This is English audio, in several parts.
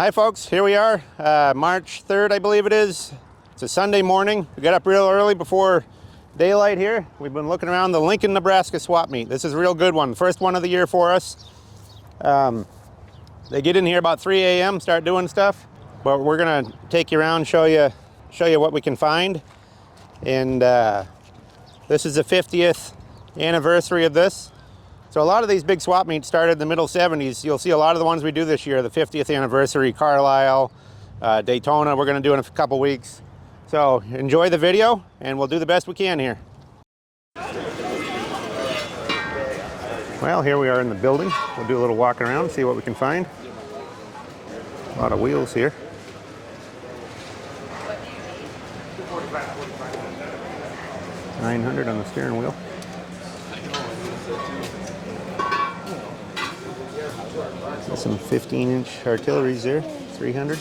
Hi folks, here we are, March 3rd I believe it is. It's a Sunday morning. We got up real early before daylight here. We've been looking around the Lincoln, Nebraska swap meet. This is a real good one. First one of the year for us. They get in here about 3 a.m., start doing stuff. But we're gonna take you around, show you what we can find. And this is the 50th anniversary of this. So a lot of these big swap meets started in the middle 70s. You'll see a lot of the ones we do this year, the 50th anniversary, Carlisle, Daytona, we're gonna do in a couple weeks. So enjoy the video and we'll do the best we can here. Well, here we are in the building. We'll do a little walk around, see what we can find. A lot of wheels here. $900 on the steering wheel. Some 15-inch artilleries there, $300.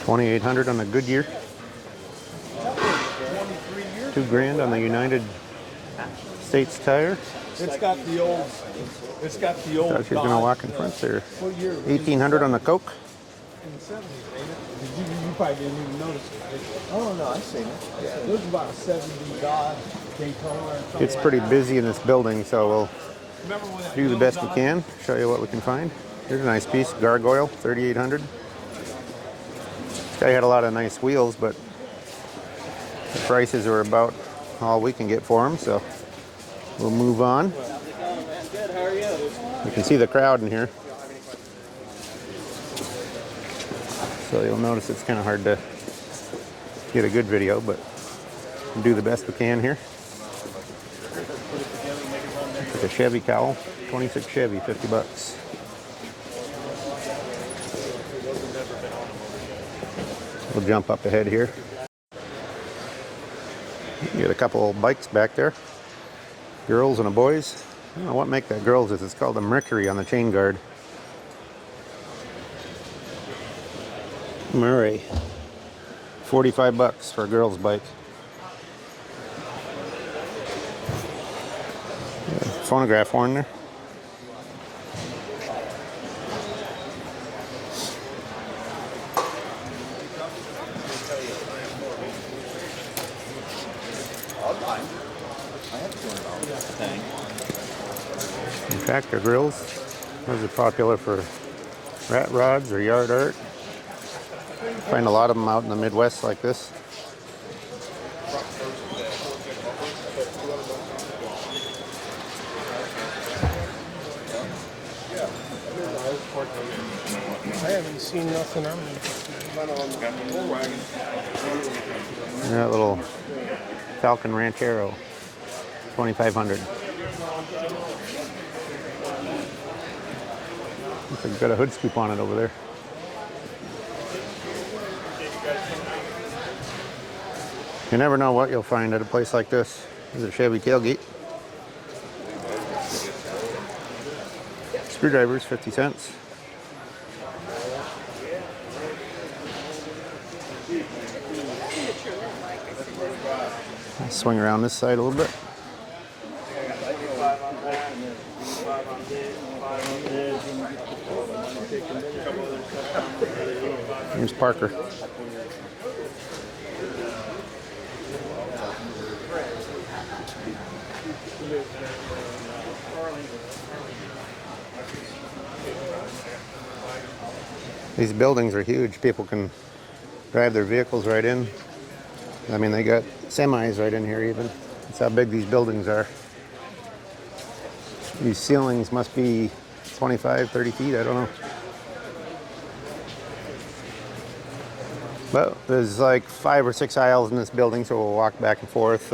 $2,800 on the Goodyear. $2,000 on the United States Tire. It's got the old. Thought she was going to walk in front there. $1,800 on the Coke. In the 70s, ain't it? You probably didn't even notice it. Oh no, I've seen it. Yeah, it was about a 70 Dodge Daytona or something. It's pretty busy in this building, so we'll do the best we can. Show you what we can find. Here's a nice piece, gargoyle, $3,800. This guy had a lot of nice wheels, but the prices are about all we can get for them, so we'll move on. You can see the crowd in here. So you'll notice it's kind of hard to get a good video, but we'll do the best we can here. It's like a Chevy cowl, 26 Chevy, $50. We'll jump up ahead here. You get a couple of bikes back there. Girls and a boys. I don't know what make that girls is. It's called a Mercury on the chain guard. Murray. $45 for a girl's bike. Yeah, phonograph horn there. Tractor grills. Those are popular for rat rods or yard art. Find a lot of them out in the Midwest like this. I haven't seen nothing on it. That little Falcon Ranchero, $2,500. It's got a hood scoop on it over there. You never know what you'll find at a place like this. There's a Chevy tailgate. Screwdrivers, 50 cents. I'll swing around this side a little bit. Here's Parker. These buildings are huge. People can drive their vehicles right in. I mean, they got semis right in here even. That's how big these buildings are. These ceilings must be 25, 30 feet, I don't know. But there's like 5 or 6 aisles in this building, so we'll walk back and forth.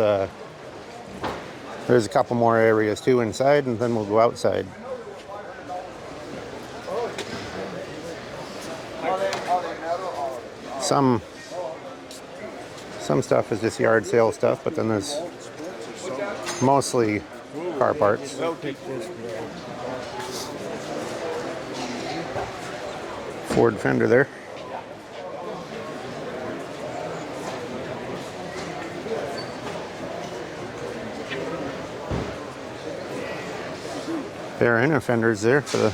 There's a couple more areas too inside, and then we'll go outside. Some stuff is just yard sale stuff, but then there's mostly car parts. Ford fender there. Pair of inner fenders there for the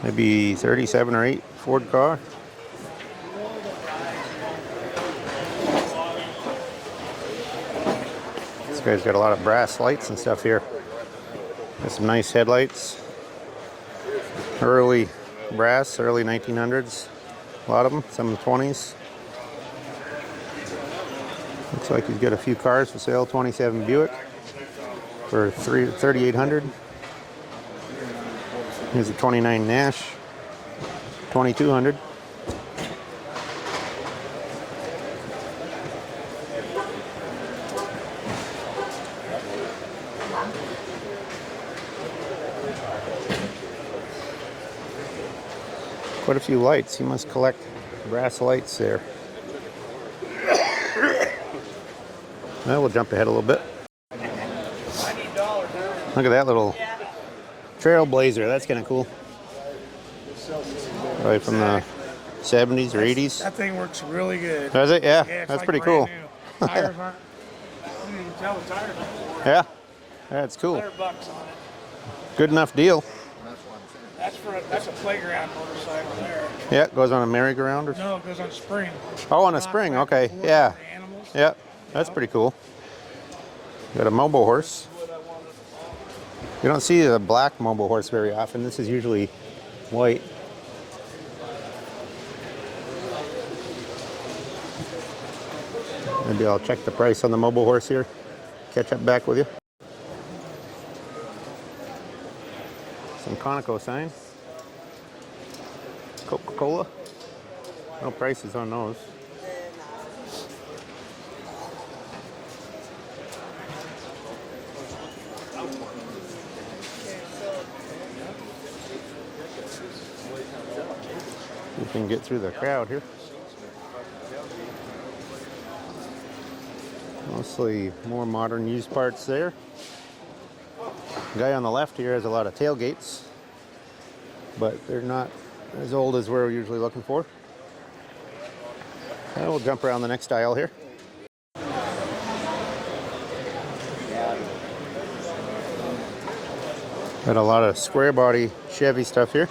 maybe 37 or 8 Ford car. This guy's got a lot of brass lights and stuff here. Got some nice headlights. Early brass, early 1900s. A lot of them, some in the 20s. Looks like he's got a few cars for sale. 27 Buick for $3,800. Here's a 29 Nash, $2,200. Quite a few lights. He must collect brass lights there. Well, we'll jump ahead a little bit. Look at that little Trailblazer. That's kind of cool. Right from the 70s or 80s. That thing works really good. Does it? Yeah, it's that's like pretty brand cool. New. Tires aren't. You can even tell the tires aren't. Yeah, that's cool. $100 on it. Good enough deal. That's a playground motorcycle there. Yeah, it goes on a merry-go-round or No, it goes on spring. oh, on a spring. Okay, yeah. Yeah, that's pretty cool. Got a mobile horse. You don't see a black mobile horse very often. This is usually white. Maybe I'll check the price on the mobile horse here. Catch up back with you. Some Conoco sign. Coca-Cola. No prices on those. We can get through the crowd here. Mostly more modern used parts there. The guy on the left here has a lot of tailgates, but they're not as old as we're usually looking for. And we'll jump around the next aisle here. Got a lot of square body Chevy stuff here.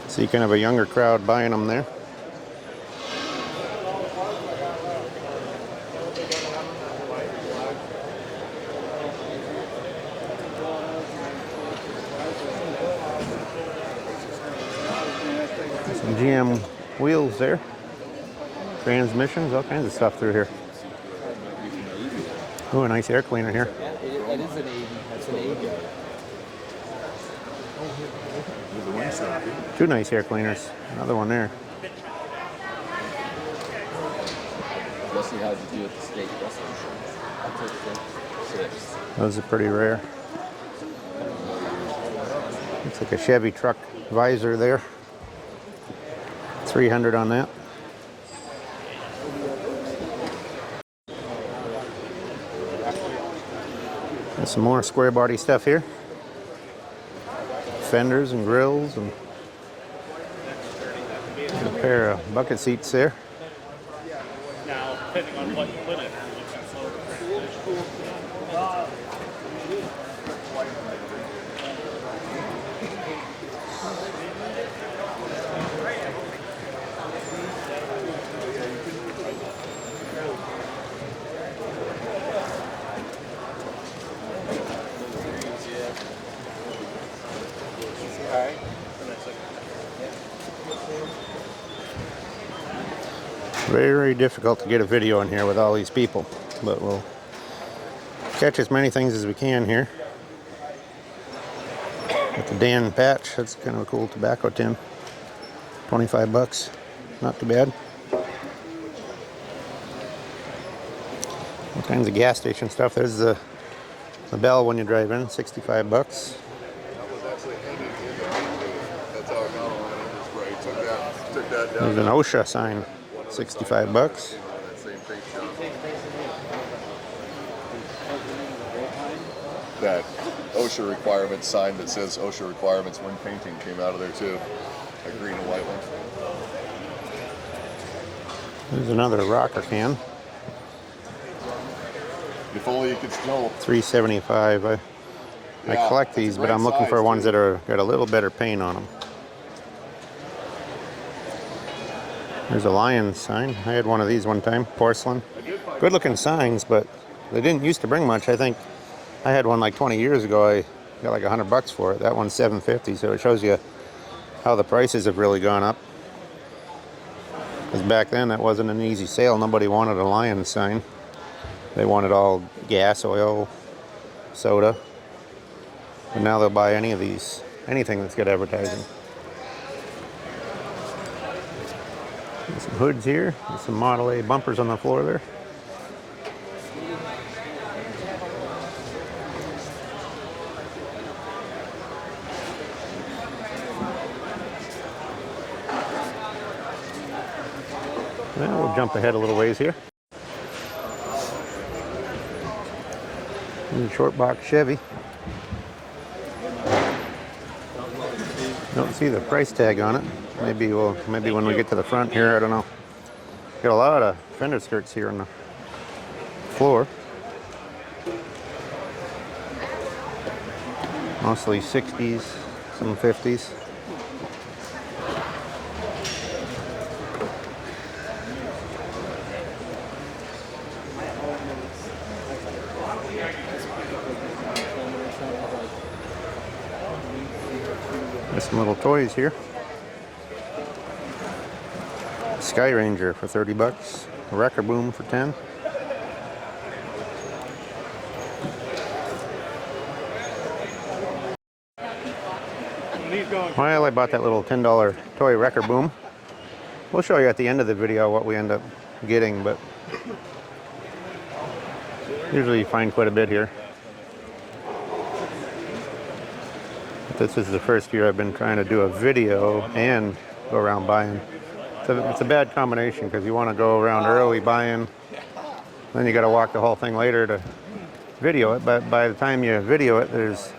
See kind of a younger crowd buying them there. Some GM wheels there. Transmissions, all kinds of stuff through here. Ooh, a nice air cleaner here. That is an 80. That's an 80. Two nice air cleaners. Another one there. Let's see how you do with the state western. I'll take the 6. Those are pretty rare. Looks like a Chevy truck visor there. 300 on that. Got some more square body stuff here. Fenders and grills and a pair of bucket seats there. Now, depending on what you put in it, you can slow the transmission. Very difficult to get a video in here with all these people, but we'll catch as many things as we can here. With the Dan patch, that's kind of a cool tobacco tin. 25 bucks, not too bad. All kinds of gas station stuff. There's the bell when you drive in, 65 bucks. There's an OSHA sign, 65 bucks. That OSHA requirement sign that says OSHA requirements when painting came out of there too. A green and white one. There's another rocker can. If only you could still. $3.75. I Yeah, collect that's a these, but great I'm looking for size, ones too. that are got a little better paint on them. There's a lion sign. I had one of these one time, porcelain. Good looking signs, but they didn't used to bring much. I think I had one like 20 years ago. I got like $100 for it. That one's $7.50, so it shows you how the prices have really gone up. Because back then that wasn't an easy sale. Nobody wanted a lion sign. They wanted all gas, oil, soda. But now they'll buy any of these, anything that's got advertising. There's some hoods here. There's some Model A bumpers on the floor there. Well, we'll jump ahead a little ways here. There's a short box Chevy. Don't see the price tag on it. Maybe when we get to the front here, I don't know. Got a lot of fender skirts here on the floor. Mostly 60s, some 50s. There's some little toys here. Sky Ranger for $30. A Wrecker Boom for 10. Well, I bought that little $10 toy Wrecker Boom. We'll show you at the end of the video what we end up getting, but usually you find quite a bit here. But this is the first year I've been trying to do a video and go around buying. It's a bad combination because you want to go around early buying, then you got to walk the whole thing later to video it. But by the time you video it, there's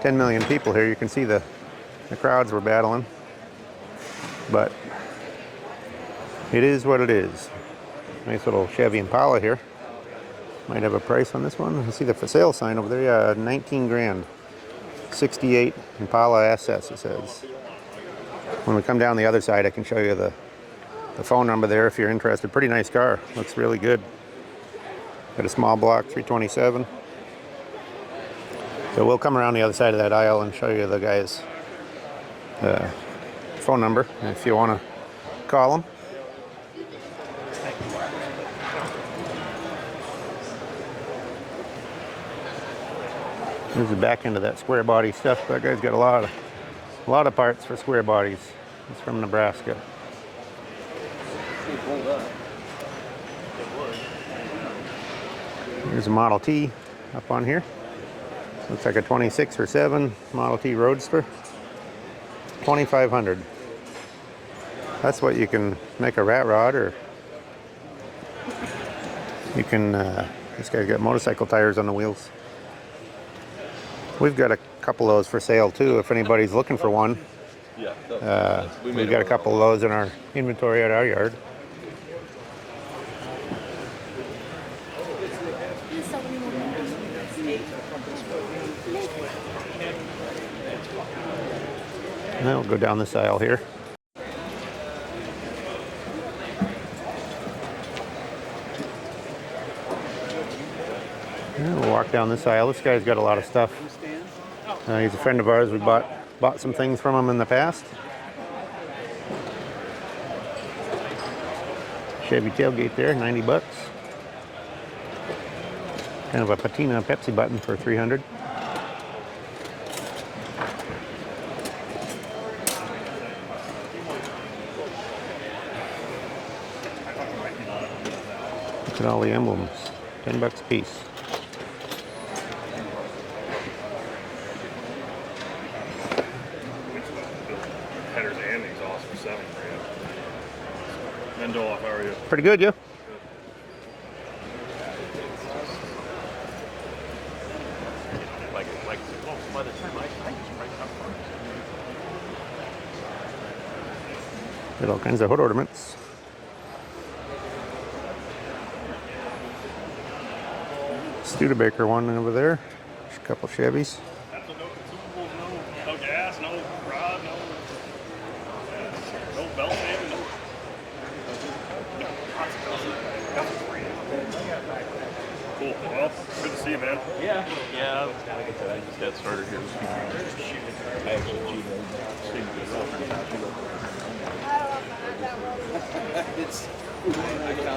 10 million people here. You can see the crowds were battling. But it is what it is. Nice little Chevy Impala here. Might have a price on this one. I see the for sale sign over there. Yeah, 19 grand. 68 Impala SS, it says. When we come down the other side, I can show you the phone number there if you're interested. Pretty nice car. Looks really good. Got a small block, 327. So we'll come around the other side of that aisle and show you the guy's phone number if you want to call him. Here's the back end of that square body stuff. That guy's got a lot of parts for square bodies. It's from Nebraska. Here's a Model T up on here. Looks like a 26 or 7 Model T Roadster. 2,500. That's what you can make a rat rod, or you can. This guy's got motorcycle tires on the wheels. We've got a couple of those for sale too. If anybody's looking for one, we've got a couple of those in our inventory at our yard. Now we'll go down this aisle here. Yeah, we'll walk down this aisle. This guy's got a lot of stuff. He's a friend of ours. We bought some things from him in the past. Chevy tailgate there, $90. Kind of a patina Pepsi button for $300. Look at all the emblems, $10 a piece. Headers and exhaust for 7 grand. Mendola, how are you? Pretty good, you? Like, well, by the time I just right up front. Got all kinds of hood ornaments. Studebaker one over there. There's a couple Chevys. Well, good to see you, man. Yeah. Yeah. Like I said, I just got started here. I actually cheated.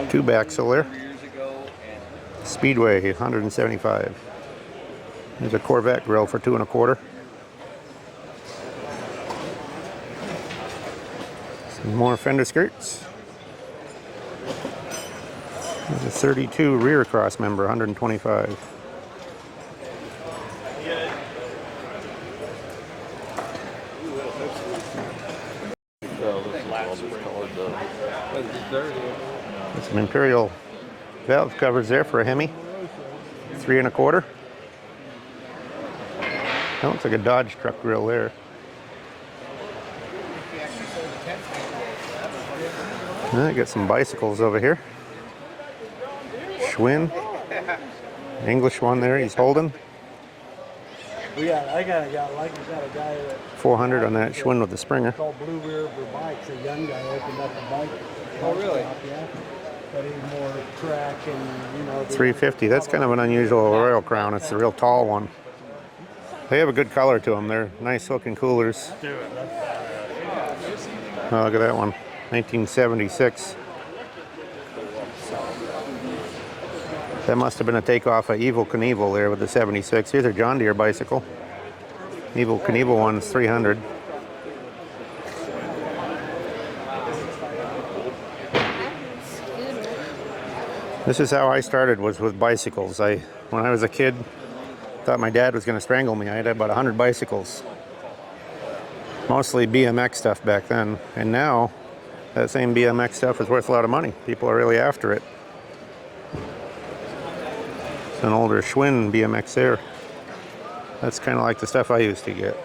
Tube axle there. Years ago, and Speedway 175. There's a Corvette grill for 2 1/4. Some more fender skirts. There's a 32 rear cross member, 125. There's some Imperial valve covers there for a Hemi. 3 1/4. That looks like a Dodge truck grill there. I got some bicycles over here. Schwinn. English one there he's holding. I got a guy that 400 on that Schwinn with the Springer. called Blue River Bikes. A young guy opened up a bike. Oh, really? Shop, yeah. But he's more track and, you know. 350. That's kind of an unusual Royal Crown. It's the real tall one. They have a good color to them. They're nice looking coolers. Oh, look at that one. 1976. That must have been a takeoff of Evil Knievel there with the 76. Here's a John Deere bicycle. Evil Knievel one's 300. This is how I started, was with bicycles. When I was a kid, thought my dad was going to strangle me. I had about 100 bicycles. Mostly BMX stuff back then. And now, that same BMX stuff is worth a lot of money. People are really after it. It's an older Schwinn BMX there. That's kind of like the stuff I used to get.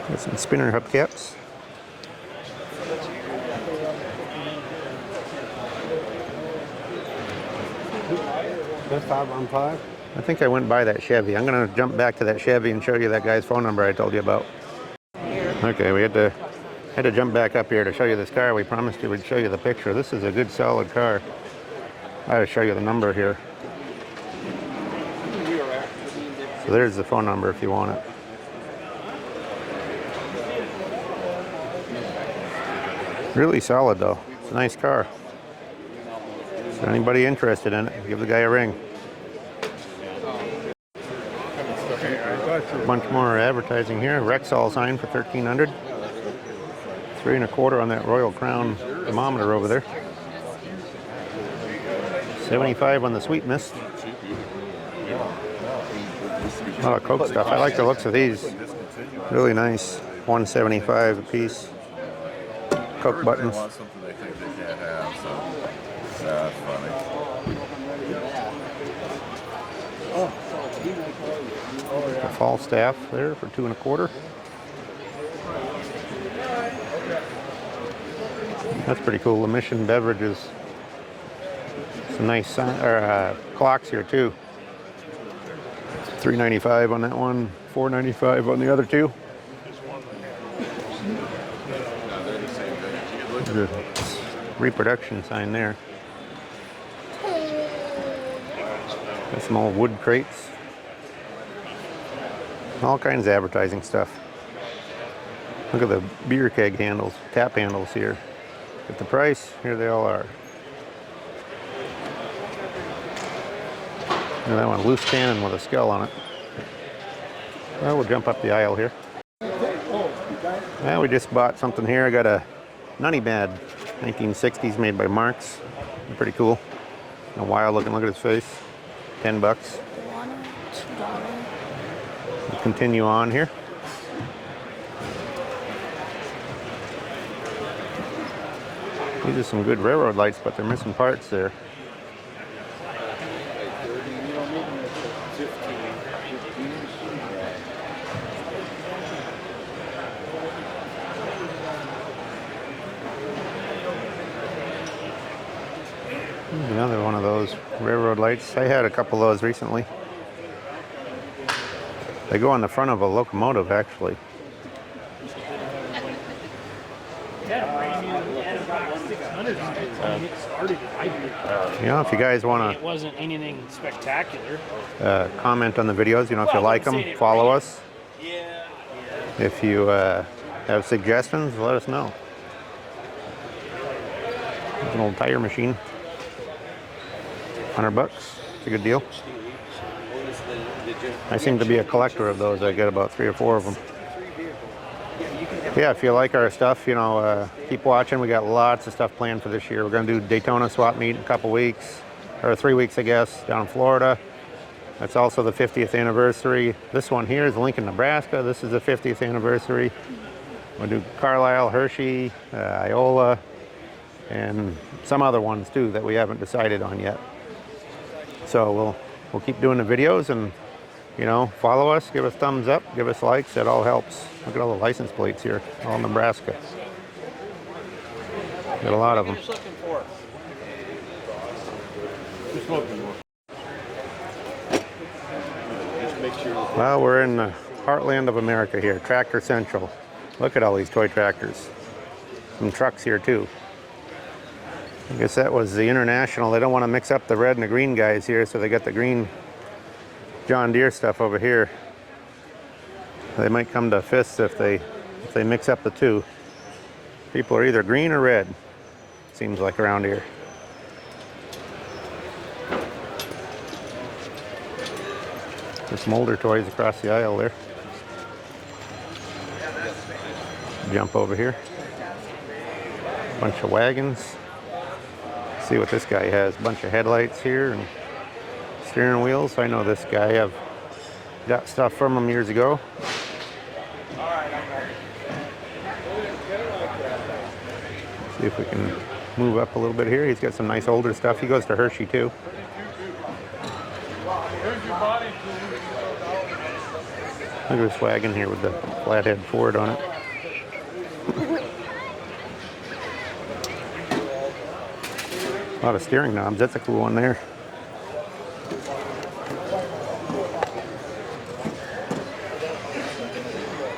Got some spinner hubcaps. That's 5-on-5. I think I went by that Chevy. I'm going to jump back to that Chevy and show you that guy's phone number I told you about. Okay, we had to jump back up here to show you this car. We promised you we'd show you the picture. This is a good solid car. I had to show you the number here. So there's the phone number if you want it. Really solid though. It's a nice car. So anybody interested in it, give the guy a ring. A bunch more advertising here. Rexall sign for $1,300. 3 1/4 on that Royal Crown thermometer over there. 75 on the Sweet Mist. A lot of Coke stuff. I like the looks of these. Really nice. 175 a piece. Coke buttons. They want something they think they can't have, so that's funny. A Falstaff there for 2 1/4. That's pretty cool. The Mission Beverages. Some nice clocks here too. $3.95 on that one. $4.95 on the other two. Good reproduction sign there. Got some old wood crates. All kinds of advertising stuff. Look at the beer keg handles, tap handles here. At the price, here they all are. And that one, loose cannon with a skull on it. Well, we'll jump up the aisle here. Well, we just bought something here. I got a Nunny Bad, 1960s, made by Marx. Pretty cool. A wild looking, look at his face. $10. We'll continue on here. These are some good railroad lights, but they're missing parts there. Another one of those railroad lights. I had a couple of those recently. They go on the front of a locomotive, actually. You know, if you guys want It wasn't anything spectacular. to comment on the videos, you know, if you like them, follow us. If you have suggestions, let us know. It's an old tire machine. $100. It's a good deal. I seem to be a collector of those. I get about 3 or 4 of them. Yeah, if you like our stuff, you know, keep watching. We got lots of stuff planned for this year. We're going to do Daytona swap meet in a couple weeks, or 3 weeks, I guess, down in Florida. That's also the 50th anniversary. This one here is Lincoln, Nebraska. This is the 50th anniversary. We'll do Carlisle, Hershey, Iola, and some other ones too that we haven't decided on yet. So we'll keep doing the videos, and you know, follow us, give us thumbs up, give us likes. That all helps. Look at all the license plates here, all Nebraska. Got a lot of them. Well, we're in the heartland of America here, Tractor Central. Look at all these toy tractors. Some trucks here too. I guess that was the International. They don't want to mix up the red and the green guys here, so they got the green John Deere stuff over here. They might come to fists if they mix up the two. People are either green or red, seems like around here. There's some older toys across the aisle there. Jump over here. Bunch of wagons. See what this guy has. Bunch of headlights here and steering wheels. I know this guy. I've got stuff from him years ago. See if we can move up a little bit here. He's got some nice older stuff. He goes to Hershey too. Look at this wagon here with the flathead Ford on it. A lot of steering knobs. That's a cool one there.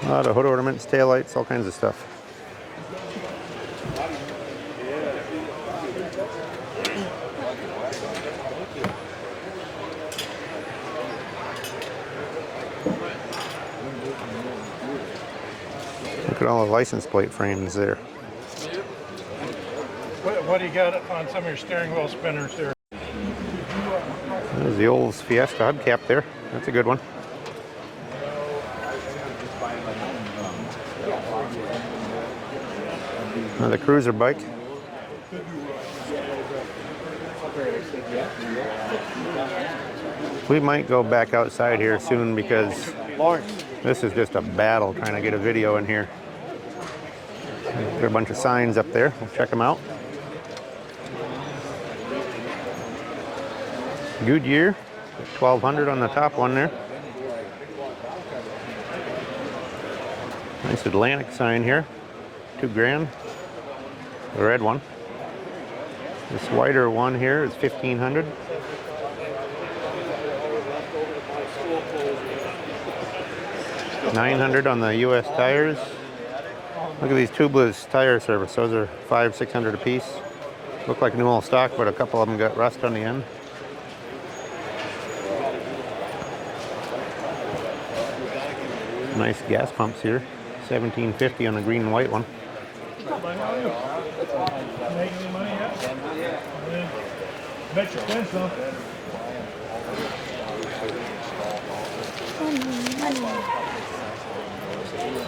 A lot of hood ornaments, taillights, all kinds of stuff. Look at all the license plate frames there. What do you got on some of your steering wheel spinners there? There's the old Fiesta hubcap there. That's a good one. Another cruiser bike. We might go back outside here soon because this is just a battle trying to get a video in here. There are a bunch of signs up there. We'll check them out. Goodyear, 1200 on the top one there. Nice Atlantic sign here, $2,000. The red one. This whiter one here is 1500. $900 on the U.S. tires. Look at these tubeless tire service. Those are $500-600 a piece. Look like new old stock, but a couple of them got rust on the end. Nice gas pumps here. $17.50 on the green and white one. Make any money yet? Bet you win some.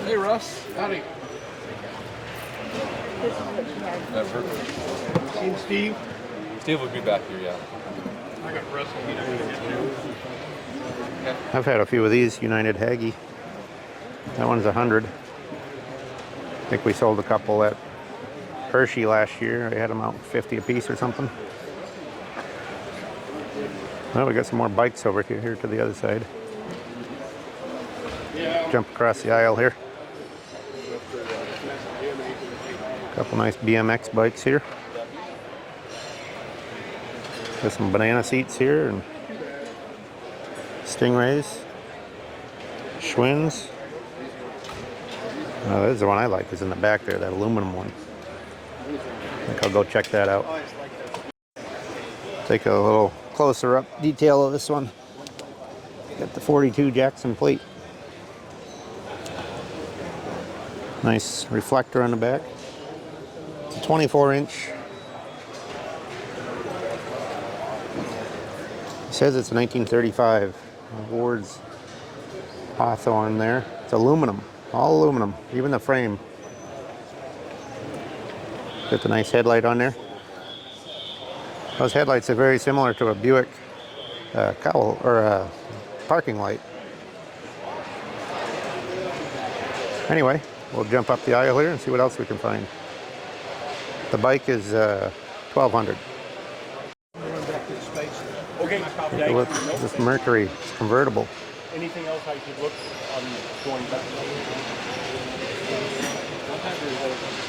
Hey, Russ. Howdy. Never. Seen Steve? Steve will be back here, yeah. I got wrestling. I've had a few of these United Haggy. That one's 100. I think we sold a couple at Hershey last year. I had them out 50 a piece or something. Well, we got some more bikes over here to the other side. Jump across the aisle here. Couple nice BMX bikes here. Got some banana seats here and Stingrays. Schwinn's. Oh, this is the one I like, is in the back there, that aluminum one. I think I'll go check that out. Take a little closer up detail of this one. Got the 42 Jackson plate. Nice reflector on the back. It's a 24-inch. It says it's 1935. Ward's Hawthorne there. It's aluminum, all aluminum, even the frame. Got the nice headlight on there. Those headlights are very similar to a Buick cowl or a parking light. Anyway, we'll jump up the aisle here and see what else we can find. The bike is $1,200. Okay. Look, this Mercury is convertible. Anything else I could look on going back?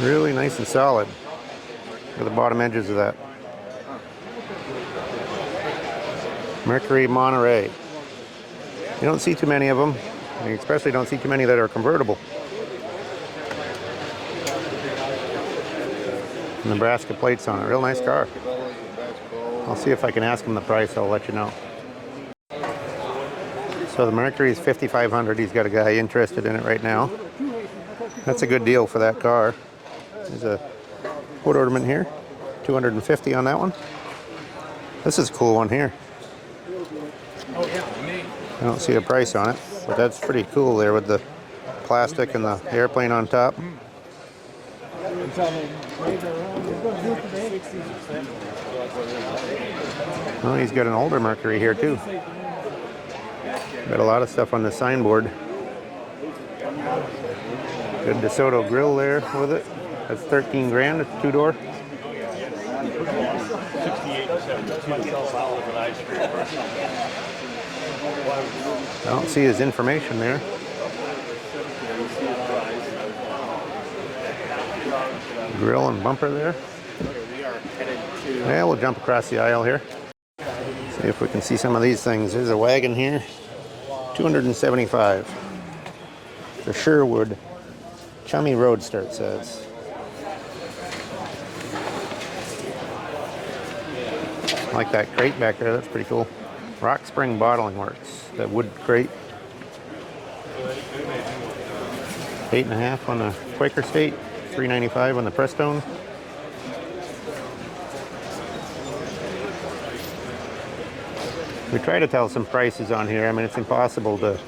Really nice and solid. Look at the bottom edges of that. Mercury Monterey. You don't see too many of them. You especially don't see too many that are convertible. Nebraska plates on it. Real nice car. I'll see if I can ask him the price. I'll let you know. So the Mercury is $5,500. He's got a guy interested in it right now. That's a good deal for that car. There's a wood ornament here. $250 on that one. This is a cool one here. I don't see a price on it, but that's pretty cool there with the plastic and the airplane on top. Oh, he's got an older Mercury here too. Got a lot of stuff on the signboard. Good DeSoto grill there with it. That's 13 grand. It's two-door. I don't see his information there. Grill and bumper there. Yeah, we'll jump across the aisle here. See if we can see some of these things. There's a wagon here. $275. The Sherwood Chummy Roadster, it says. I like that crate back there. That's pretty cool. Rock Spring Bottling Works. That wood crate. 8.5 on the Quaker State. $3.95 on the Prestone. We try to tell some prices on here. I mean, it's impossible to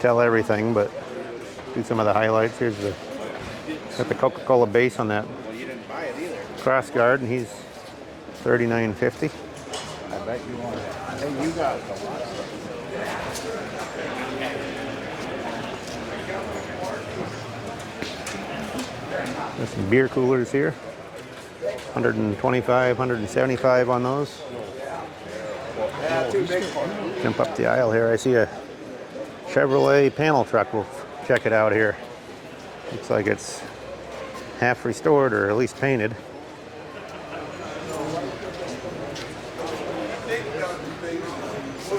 tell everything, but do some of the highlights. Here's got the Coca-Cola base on that cross guard, and he's $39.50. I bet you want it. Hey, you got a lot of stuff. There's some beer coolers here. 125, 175 on those. Jump up the aisle here. I see a Chevrolet panel truck. We'll check it out here. Looks like it's half restored or at least painted.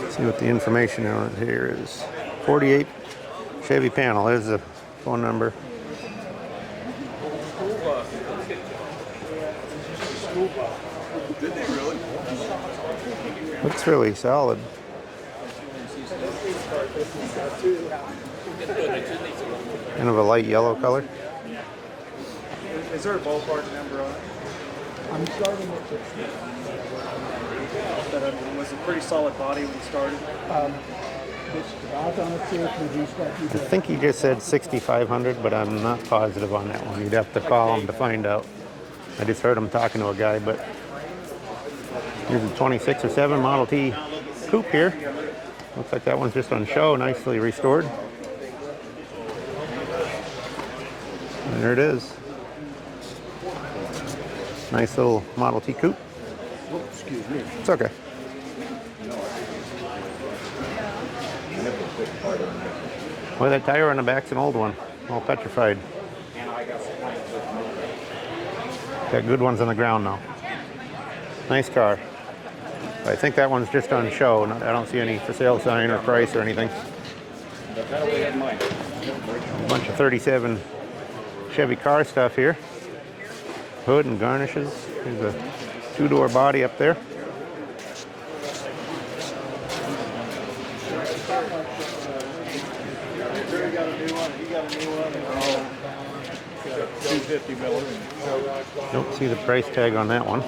See what the information on it here is. 48 Chevy panel. There's the phone number. Looks really solid. Kind of a light yellow color. Is there a ballpark number on it? I'm starting with this. That was a pretty solid body when it started. I think he just said 6,500, but I'm not positive on that one. You'd have to call him to find out. I just heard him talking to a guy, but here's a 26 or 7 Model T coupe here. Looks like that one's just on show, nicely restored. And there it is. Nice little Model T coupe. Excuse me. It's okay. Well, that tire on the back's an old one, all petrified. Got good ones on the ground now. Nice car. I think that one's just on show. I don't see any for sale sign or price or anything. That'll be in mine. A bunch of 37 Chevy car stuff here. Hood and garnishes. There's a two-door body up there. He got a new one. He got a new one. 250 miller. Don't see the price tag on that one.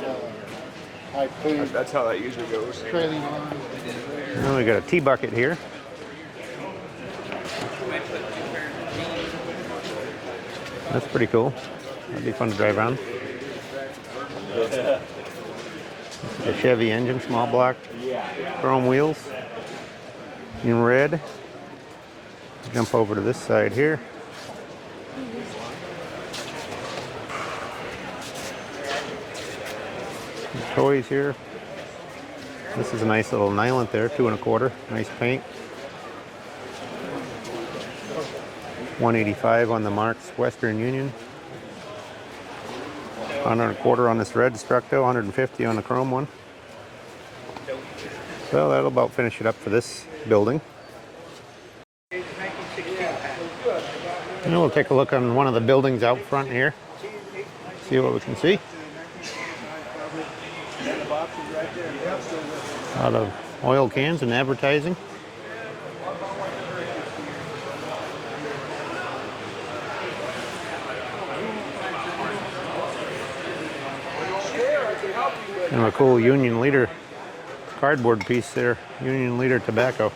That's how that usually goes. Now we got a T-bucket here. That's pretty cool. That'd be fun to drive around. The Chevy engine, small block, chrome wheels in red. Jump over to this side here. Some toys here. This is a nice little Nylant there, 2 1/4. Nice paint. 185 on the Marks Western Union. 100 1/4 on this red Structo, 150 on the chrome one. So that'll about finish it up for this building. And we'll take a look on one of the buildings out front here. See what we can see. A lot of oil cans and advertising. And a cool Union Leader cardboard piece there. Union Leader tobacco.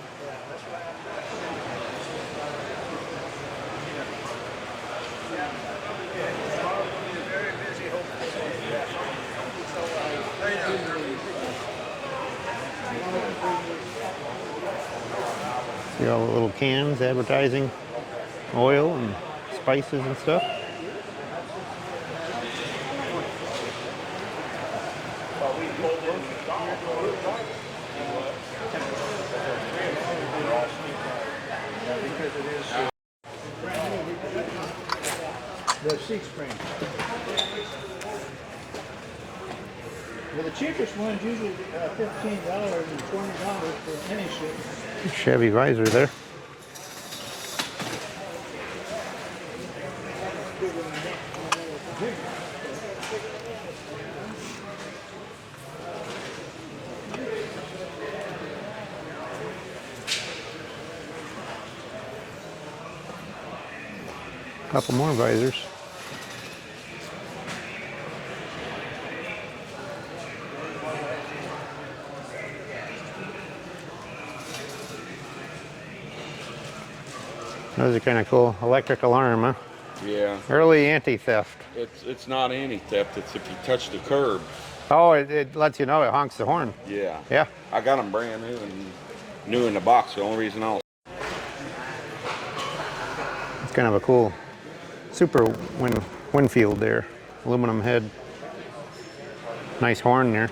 See all the little cans advertising oil and spices and stuff. The seat spring. Well, the cheapest one's usually $15 and $20 for any ship. Chevy visor there. Couple more visors. Those are kind of cool. Electric alarm, huh? Yeah, Early anti-theft. it's not anti-theft. It's if you touch the curb. Oh, it lets you know, it honks the horn. Yeah. Yeah. I got them brand new and new in the box. The only reason I'll. It's kind of a cool super Winfield there. Aluminum head. Nice horn there.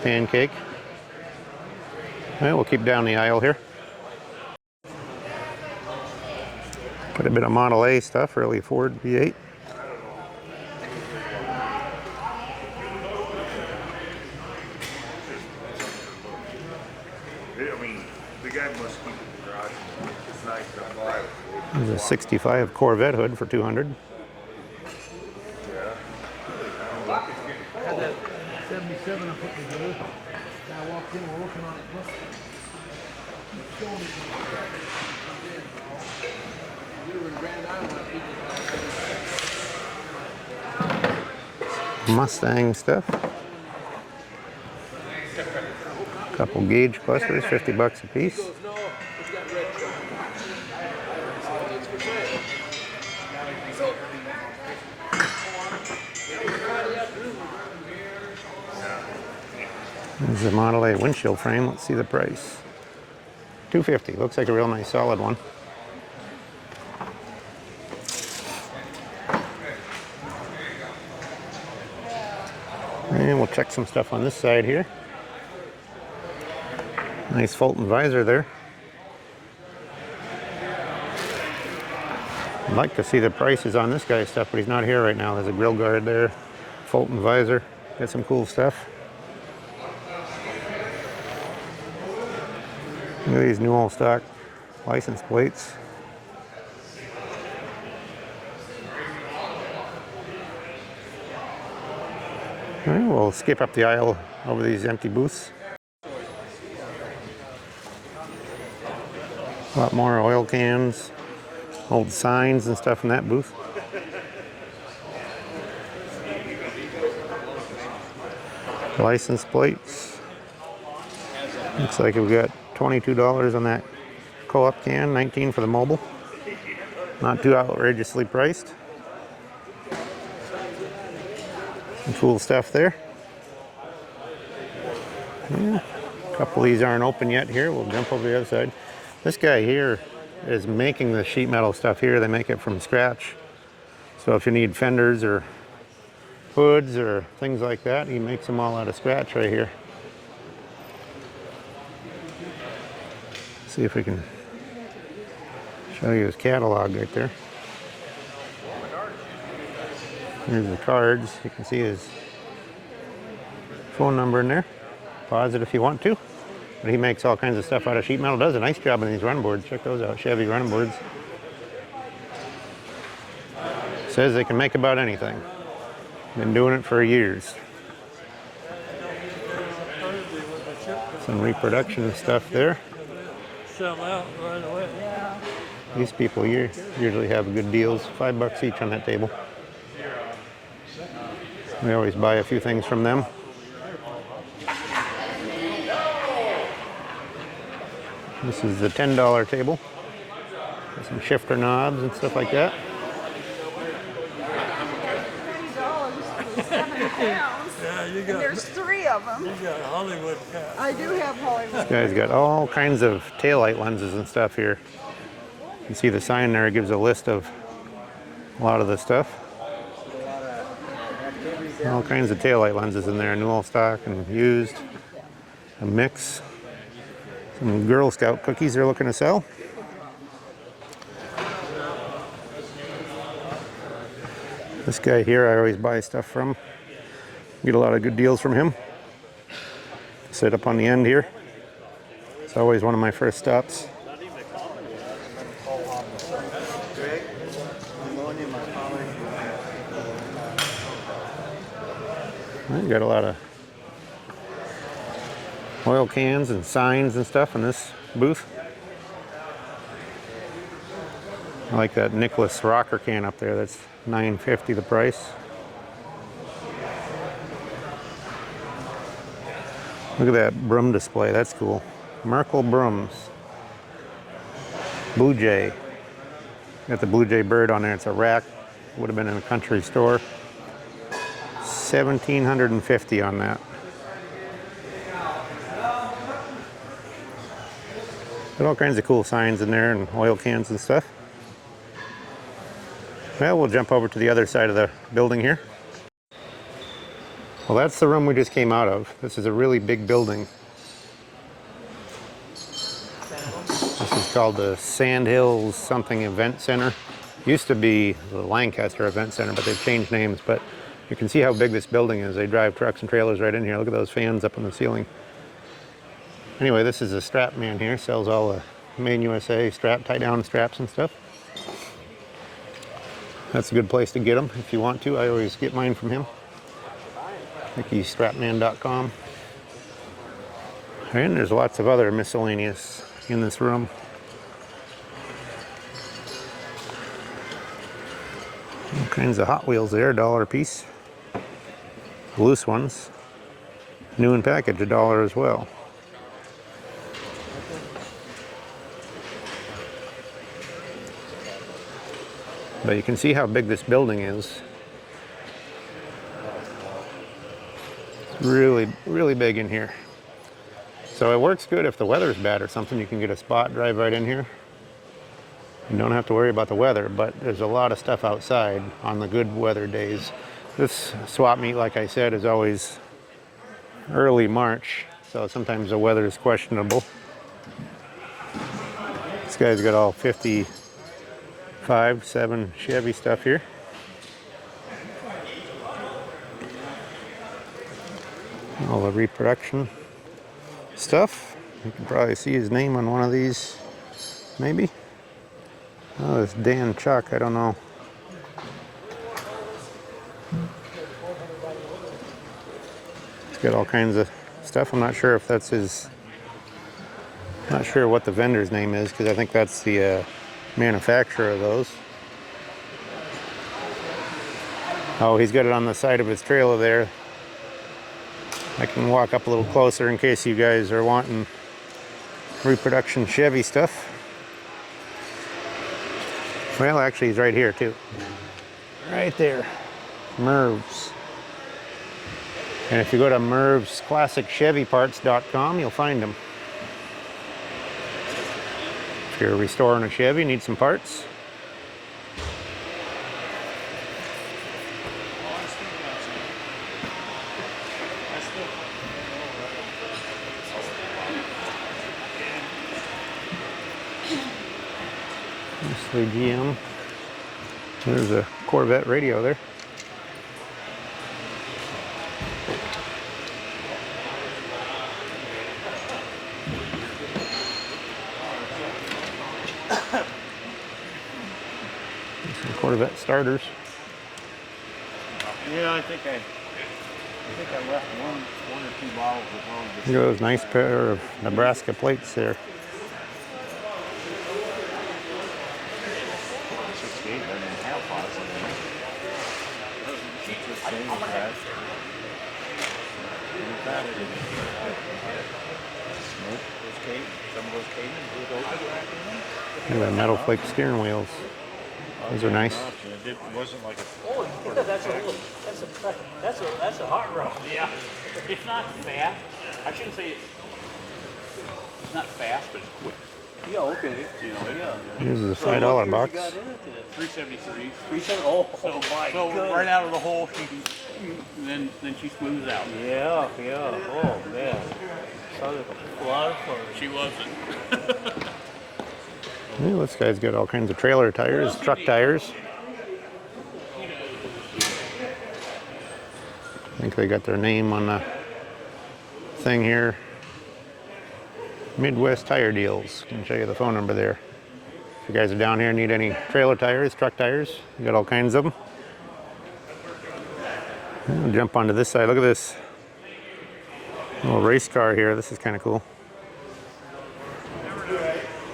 Pancake. Well, we'll keep down the aisle here. Quite a bit of Model A stuff, early Ford V8. I mean, the guy must keep it in the garage. It's nice to drive. There's a 65 Corvette hood for 200. Had that 77 I put together. I walked in, we're working on it. Mustang stuff. Couple gauge clusters, 50 bucks a piece. There's the Model A windshield frame. Let's see the price. $250. Looks like a real nice solid one. And we'll check some stuff on this side here. Nice Fulton visor there. I'd like to see the prices on this guy's stuff, but he's not here right now. There's a grill guard there. Fulton visor. Got some cool stuff. Look at these new all stock license plates. All right, we'll skip up the aisle over these empty booths. A lot more oil cans, old signs and stuff in that booth. License plates. Looks like we got $22 on that co-op can, $19 for the mobile. Not too outrageously priced. Some cool stuff there. Yeah, a couple of these aren't open yet here. We'll jump over the other side. This guy here is making the sheet metal stuff here. They make it from scratch. So if you need fenders or hoods or things like that, he makes them all out of scratch right here. See if we can show you his catalog right there. Here's the cards. You can see his phone number in there. Pause it if you want to. But he makes all kinds of stuff out of sheet metal. Does a nice job on these run boards. Check those out, Chevy run boards. Says they can make about anything. Been doing it for years. Some reproduction stuff there. Sell out right away. These people here usually have good deals. $5 each on that table. We always buy a few things from them. This is the $10 table. With some shifter knobs and stuff like that. Yeah, you got. There's 3 of them. You got Hollywood cat. I do have Hollywood. This guy's got all kinds of taillight lenses and stuff here. You can see the sign there. It gives a list of a lot of the stuff. All kinds of taillight lenses in there, new all stock and used. A mix. Some Girl Scout cookies they're looking to sell. This guy here I always buy stuff from. Get a lot of good deals from him. Sit up on the end here. It's always one of my first stops. You got a lot of oil cans and signs and stuff in this booth. I like that Nicholas rocker can up there. That's $9.50 the price. Look at that broom display. That's cool. Merkel brooms. Blue Jay. Got the Blue Jay bird on there. It's a rack. Would have been in a country store. $1,750 on that. Got all kinds of cool signs in there and oil cans and stuff. Well, we'll jump over to the other side of the building here. Well, that's the room we just came out of. This is a really big building. This is called the Sand Hills something event center. Used to be the Lancaster Event Center, but they've changed names. But you can see how big this building is. They drive trucks and trailers right in here. Look at those fans up on the ceiling. Anyway, this is a strap man here. Sells all the Made in USA strap, tie down straps and stuff. That's a good place to get them if you want to. I always get mine from him. MickeyStrapman.com. And there's lots of other miscellaneous in this room. All kinds of Hot Wheels there, $1 a piece. Loose ones. New in package, $1 as well. But you can see how big this building is. It's really, really big in here. So it works good if the weather's bad or something. You can get a spot, drive right in here. You don't have to worry about the weather, but there's a lot of stuff outside on the good weather days. This swap meet, like I said, is always early March, so sometimes the weather is questionable. This guy's got all 55, 7 Chevy stuff here. All the reproduction stuff. You can probably see his name on one of these. maybe? Oh, it's Dan Chuck, I don't know. He's got all kinds of stuff. I'm not sure if that's his, not sure what the vendor's name is, because I think that's the manufacturer of those. Oh, he's got it on the side of his trailer there. I can walk up a little closer in case you guys are wanting reproduction Chevy stuff. Well, actually, he's right here too. Right there. Merv's. And if you go to mervsclassicchevyparts.com, you'll find them. If you're restoring a Chevy, need some parts. Mostly GM. There's a Corvette radio there. Some Corvette starters. Yeah, I think I left one or two bottles at home. Look at those nice pair of Nebraska plates there. 68 and half bottles. Look at the metal flake steering wheels. Those are nice. It wasn't like a. That's a hot rod. Yeah. It's not fast. I shouldn't say it's not fast, but it's quick. Yeah, okay. You know, yeah. Here's a $5 box. 373. 370. Oh, my God. So right out of the hole, then she smooths out. Yeah, yeah. Oh man. Sounded like a lot of fun. She wasn't. Yeah, this guy's got all kinds of trailer tires, truck tires. I think they got their name on the thing here. Midwest Tire Deals. Can show you the phone number there. If you guys are down here and need any trailer tires, truck tires, you got all kinds of them. I'll jump onto this side. Look at this little race car here. This is kind of cool.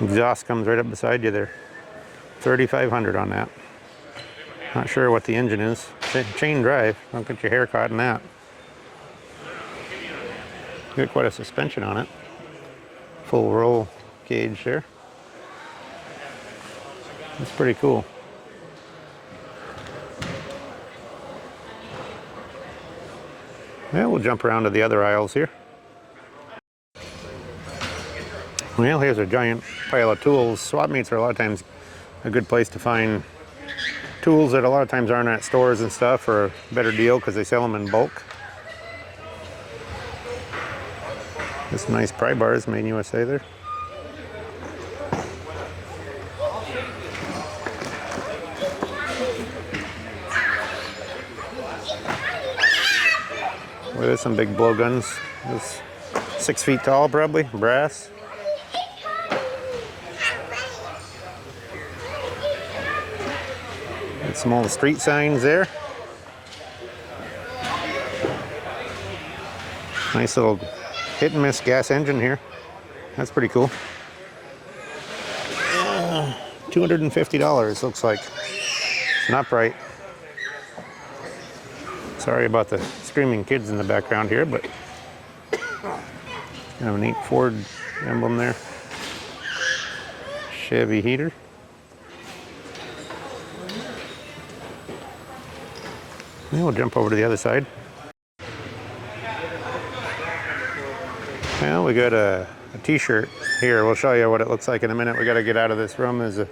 Exhaust comes right up beside you there. 3,500 on that. Not sure what the engine is. Chain drive. Don't get your hair caught in that. Got quite a suspension on it. Full roll gauge there. That's pretty cool. Yeah, we'll jump around to the other aisles here. Well, here's a giant pile of tools. Swap meets are a lot of times a good place to find tools that a lot of times aren't at stores and stuff for a better deal because they sell them in bulk. This nice pry bars made in USA there. Well, there's some big blowguns. It's 6 feet tall probably, brass. Some old street signs there. Nice little hit and miss gas engine here. That's pretty cool. $250 looks like. It's not bright. Sorry about the screaming kids in the background here, but kind of a neat Ford emblem there. Chevy heater. And we'll jump over to the other side. Well, we got a t-shirt here. We'll show you what it looks like in a minute. We got to get out of this room. There's a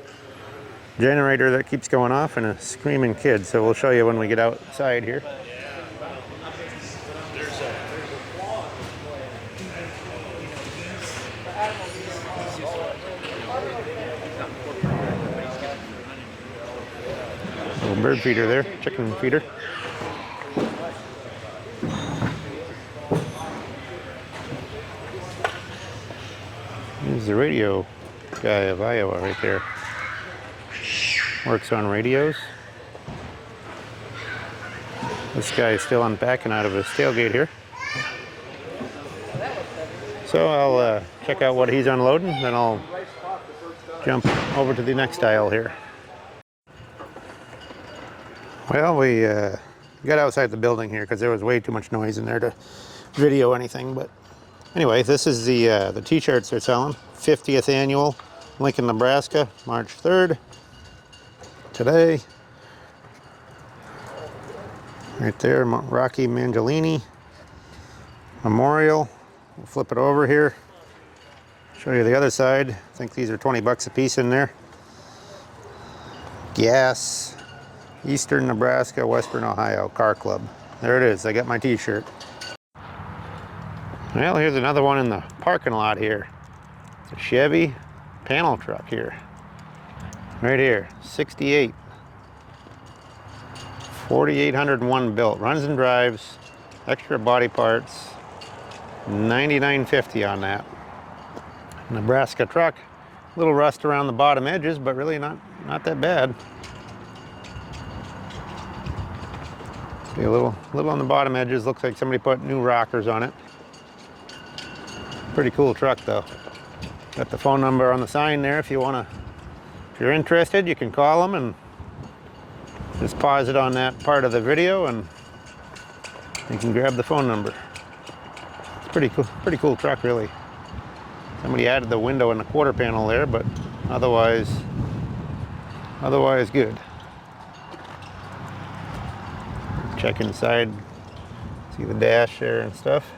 generator that keeps going off and a screaming kid. So we'll show you when we get outside here. Little bird feeder there, chicken feeder. Here's the radio. guy of Iowa right there. Works on radios. This guy is still unpacking out of his tailgate here. So I'll check out what he's unloading, then I'll jump over to the next aisle here. Well, we got outside the building here because there was way too much noise in there to video anything. But anyway, this is the t-shirts they're selling. 50th annual, Lincoln, Nebraska, March 3rd. Today. Right there, Rocky Mangiolini Memorial. We'll flip it over here. Show you the other side. I think these are 20 bucks a piece in there. Gas, Eastern Nebraska, Western Ohio Car Club. There it is. I got my t-shirt. Well, here's another one in the parking lot here. It's a Chevy panel truck here. Right here, 68. 4,801 built. Runs and drives. Extra body parts. $99.50 on that. Nebraska truck. A little rust around the bottom edges, but really not that bad. See, a little on the bottom edges. Looks like somebody put new rockers on it. Pretty cool truck though. Got the phone number on the sign there if you're interested, you can call them and just pause it on that part of the video and you can grab the phone number. It's pretty cool truck really. Somebody added the window and the quarter panel there, but otherwise good. Check inside, see the dash there and stuff.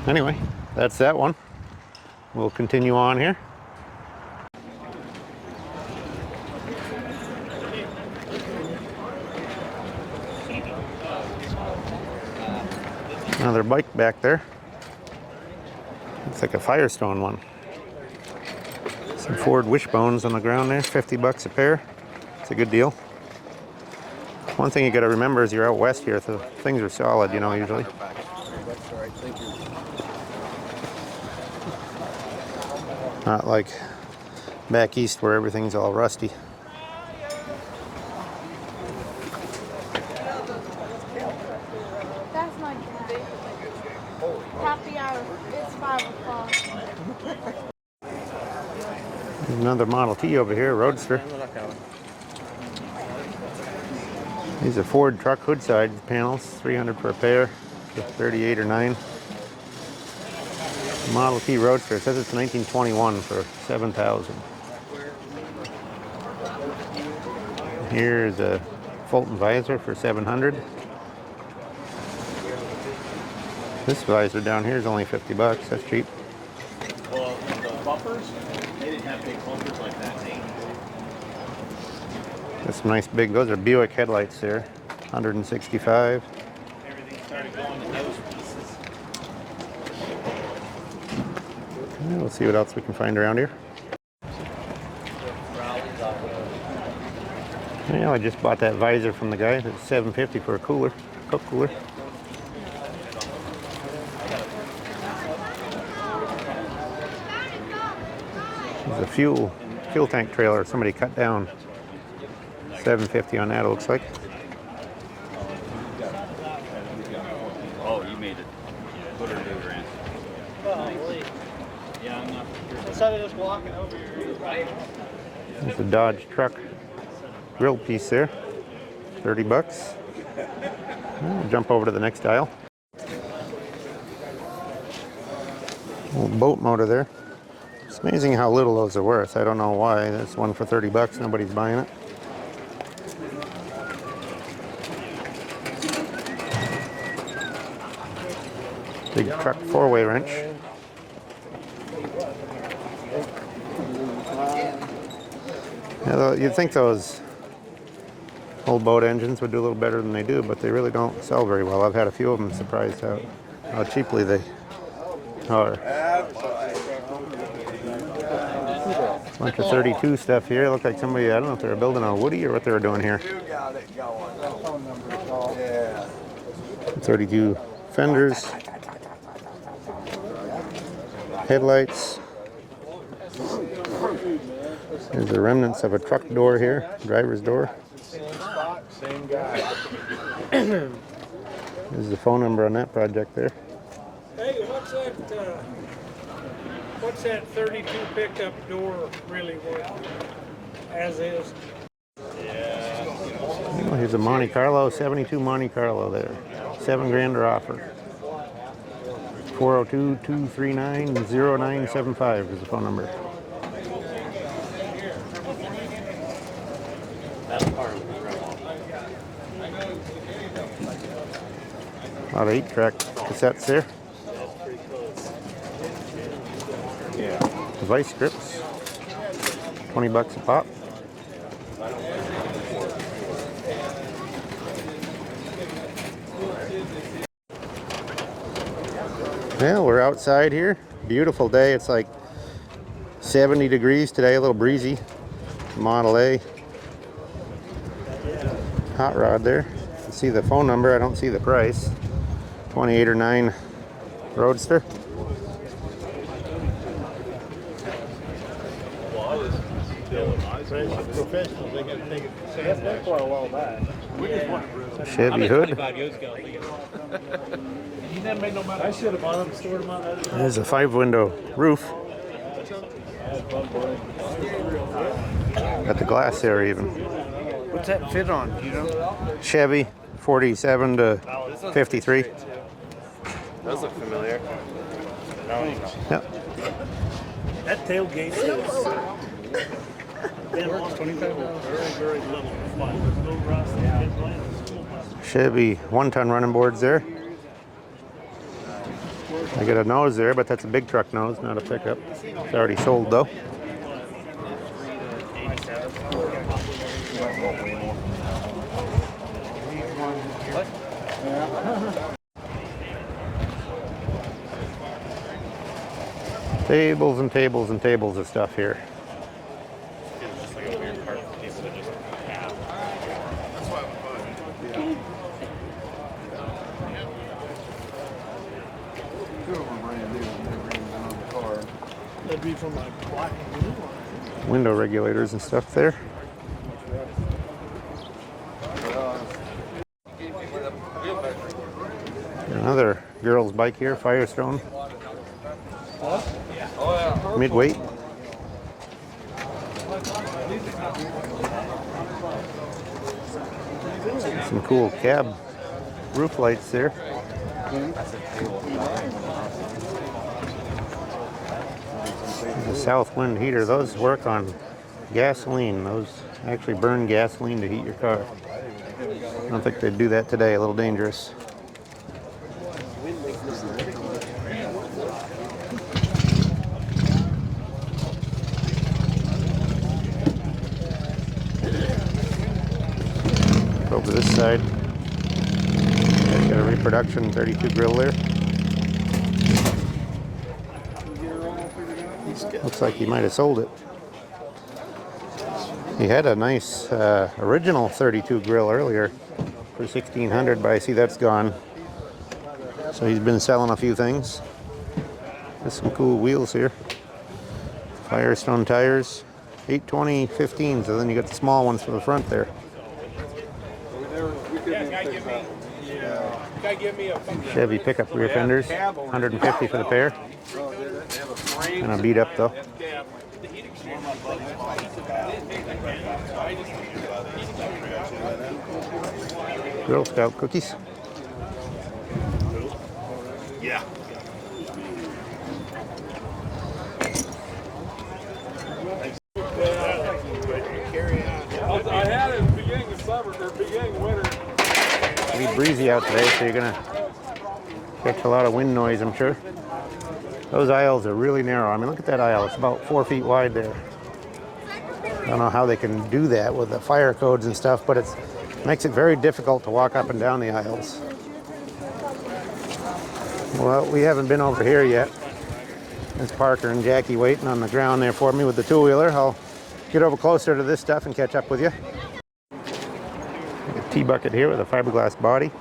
Anyway, that's that one. We'll continue on here. Another bike back there. Looks like a Firestone one. Some Ford wishbones on the ground there, 50 bucks a pair. It's a good deal. One thing you got to remember is you're out west here, so things are solid, you know, usually. Not like back east where everything's all rusty. That's not good. Happy hour. It's 5 o'clock. There's another Model T over here, Roadster. These are Ford truck hood side panels, 300 per pair, 38 or 9. Model T Roadster. It says it's 1921 for $7,000. Here's a Fulton visor for $700. This visor down here is only 50 bucks. That's cheap. Well, the bumpers, they didn't have big bumpers like that. Got some nice big. Those are Buick headlights there. 165. Everything started going to those pieces. Let's see what else we can find around here. Yeah, I just bought that visor from the guy. It's $750 for a cooler, Coke cooler. There's a fuel tank trailer somebody cut down. $750 on that, it looks like. Oh, you made it. Put her to the grand. Yeah, I'm not sure. Instead of just walking over here, right? There's a Dodge truck grill piece there. 30 bucks. We'll jump over to the next aisle. Little boat motor there. It's amazing how little those are worth. I don't know why. There's one for 30 bucks. Nobody's buying it. Big truck four-way wrench. Yeah, you'd think those old boat engines would do a little better than they do, but they really don't sell very well. I've had a few of them, surprised how cheaply they are. Bunch of 32 stuff here. Look like somebody, I don't know if they were building a Woody or what they were doing here. 32 fenders. Headlights. There's the remnants of a truck door here, driver's door. Same spot, same guy. This is the phone number on that project there. Hey, what's that 32 pickup door really worth? As is. Oh, here's a Monte Carlo, 72 Monte Carlo there. $7 grand offer. 402-239-0975 is the phone number. A lot of 8-track cassettes there. Vice grips, $20 a pop. Well, we're outside here. Beautiful day. It's like 70 degrees today, a little breezy. Model A. Hot rod there. You can see the phone number, I don't see the price. 28 or 9 Roadster. Professionals, they got to take it. That's been quite a while back. Chevy hood. I should have bought them, stored them on the other side. There's a 5-window roof. Got the glass there even. What's that fit on? Do you know? Chevy 47 to 53. Those look familiar. Yep. That tailgate is. Works 25 miles. Very little. Chevy 1-ton running boards there. I got a nose there, but that's a big truck nose, not a pickup. It's already sold though. Tables and tables and tables of stuff here. That'd be from my black and blue one. Window regulators and stuff there. Another girl's bike here, Firestone. Midweight. Some cool cab roof lights there. The south wind heater, those work on gasoline. Those actually burn gasoline to heat your car. I don't think they'd do that today, a little dangerous. Over this side, got a reproduction 32 grill there. Looks like he might have sold it. He had a nice original 32 grill earlier for $1,600, but I see that's gone. So he's been selling a few things. There's some cool wheels here. Firestone tires, 820 15s, so then you got the small ones for the front there. Chevy pickup rear fenders, 150 for the pair. Kind of beat up though. Girl Scout cookies. Yeah. I had it at the beginning of summer, or beginning of winter. It'll be breezy out today, so you're gonna catch a lot of wind noise, I'm sure. Those aisles are really narrow. I mean, look at that aisle. It's about 4 feet wide there. I don't know how they can do that with the fire codes and stuff, but it makes it very difficult to walk up and down the aisles. Well, we haven't been over here yet. There's Parker and Jackie waiting on the ground there for me with the two-wheeler. I'll get over closer to this stuff and catch up with you. A T-bucket here with a fiberglass body.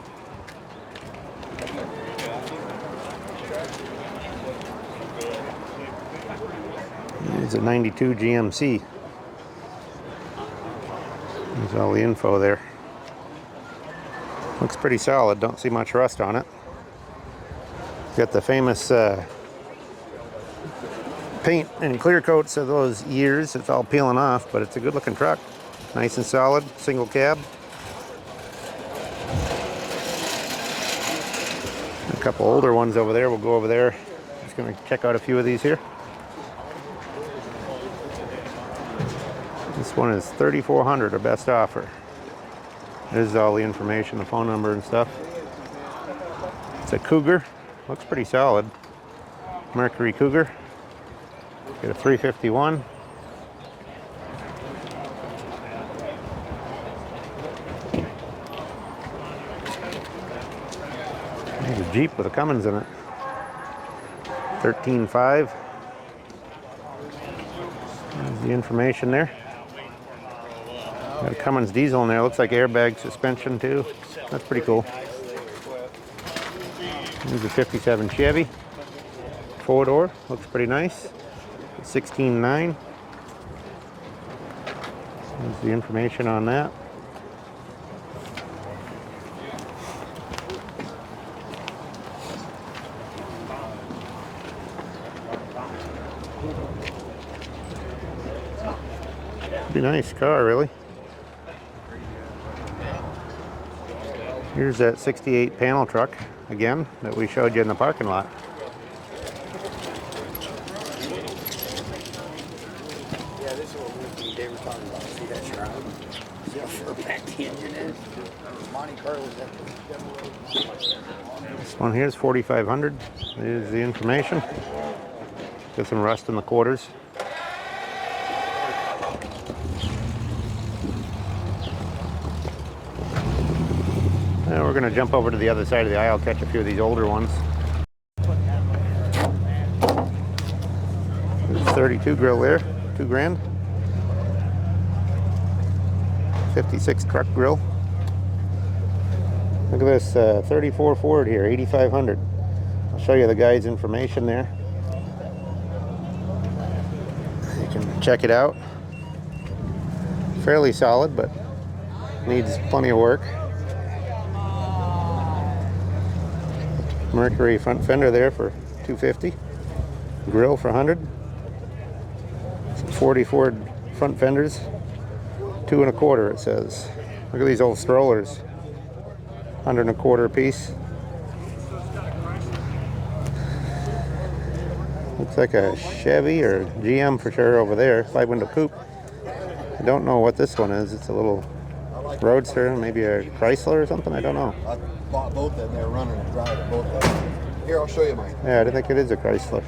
There's a 92 GMC. There's all the info there. Looks pretty solid, don't see much rust on it. Got the famous paint and clear coats of those years. It's all peeling off, but it's a good looking truck. Nice and solid, single cab. A couple older ones over there. We'll go over there. Just gonna check out a few of these here. This one is 3,400, our best offer. This is all the information, the phone number and stuff. It's a Cougar. Looks pretty solid. Mercury Cougar. Got a 351. There's a Jeep with a Cummins in it. 13.5. There's the information there. Got a Cummins diesel in there. Looks like airbag suspension too. That's pretty cool. There's a 57 Chevy. 4-door. Looks pretty nice. 16.9. There's the information on that. Pretty nice car, really. Here's that 68 panel truck again that we showed you in the parking lot. Yeah, this is what they were talking about. See that shroud? See how far back the engine is? Monte Carlo's This one here is 4,500. There's the information. Got some rust in the quarters. Now we're going to jump over to the other side of the aisle, catch a few of these older ones. There's 32 grill there, $2,000. 56 truck grill. Look at this 34 Ford here, 8,500. I'll show you the guy's information there. You can check it out. Fairly solid, but needs plenty of work. Mercury front fender there for $250. Grill for $100. Some 40 Ford front fenders, $2.25 it says. Look at these old strollers, $125 a piece. Looks like a Chevy or GM for sure over there. 5-window coupe. I don't know what this one is. It's a little Roadster, maybe a Chrysler or something. I don't know. I bought both of them. They're running and driving both of them. Here, I'll show you mine. Yeah, I think it is a Chrysler.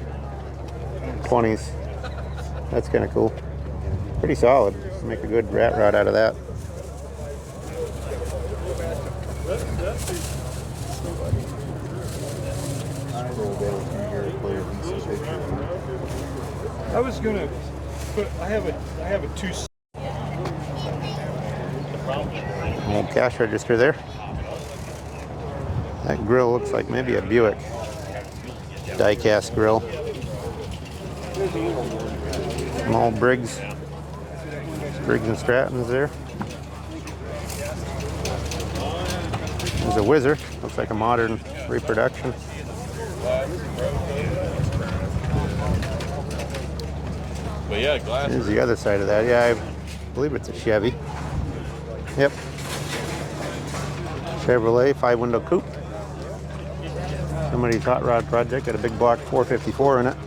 20s. That's kind of cool. Pretty solid. Make a good rat rod out of that. I was gonna, but I have a two. Old cash register there. That grill looks like maybe a Buick die-cast grill. Some old Briggs and Strattons there. There's a Whizzer. Looks like a modern reproduction. But yeah, glass. Here's the other side of that. Yeah, I believe it's a Chevy. Yep. Chevrolet 5-window coupe. Somebody's hot rod project. Got a big block 454 in it.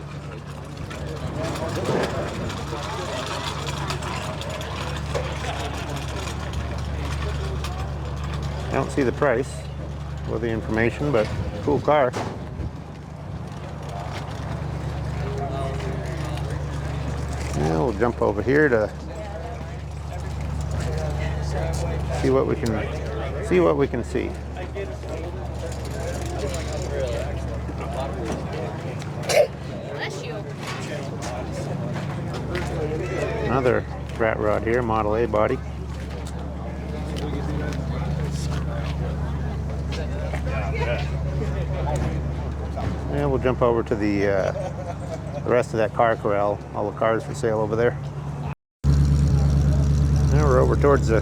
I don't see the price or the information, but cool car. Yeah, we'll jump over here to see what we can see. Bless you. Another rat rod here, Model A body. Yeah, we'll jump over to the the rest of that car corral, all the cars for sale over there. Now we're over towards the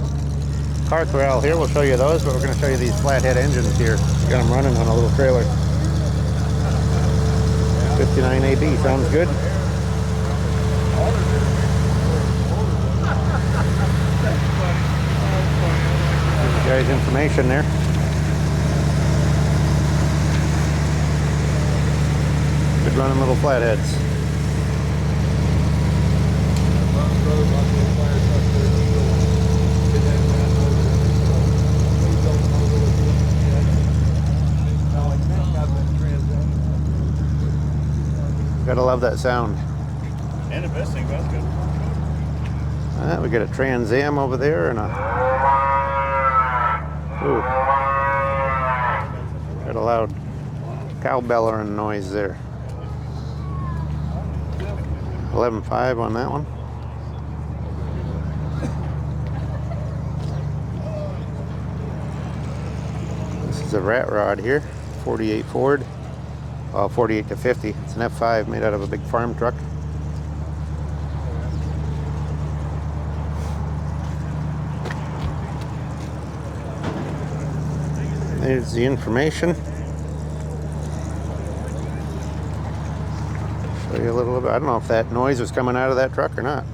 car corral here. We'll show you those, but we're going to show you these flathead engines here. Got them running on a little trailer. 59 AB, sounds good. There's the guy's information there. Good running little flatheads. Gotta love that sound. And the best thing, that's good. We got a Trans Am over there and a. Ooh. Got a loud cowbellering noise there. 11.5 on that one. This is a rat rod here, 48 Ford. 48 to 50. It's an F5 made out of a big farm truck. There's the information. Show you a little bit. I don't know if that noise was coming out of that truck or not.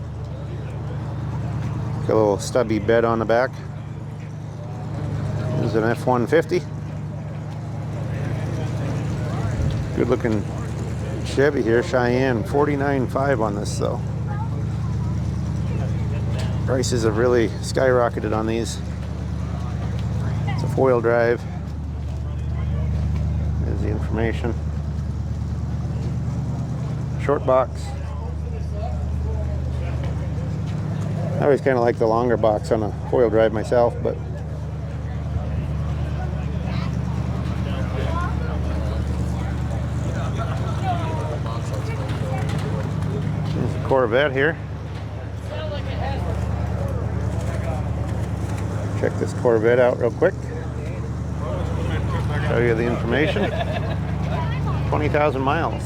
Got a little stubby bed on the back. There's an F-150. Good looking Chevy here, Cheyenne, 49.5 on this though. Prices have really skyrocketed on these. It's a four-wheel drive. There's the information. Short box. I always kind of like the longer box on a four-wheel drive myself, but Corvette here. Check this Corvette out real quick. Show you the information. 20,000 miles.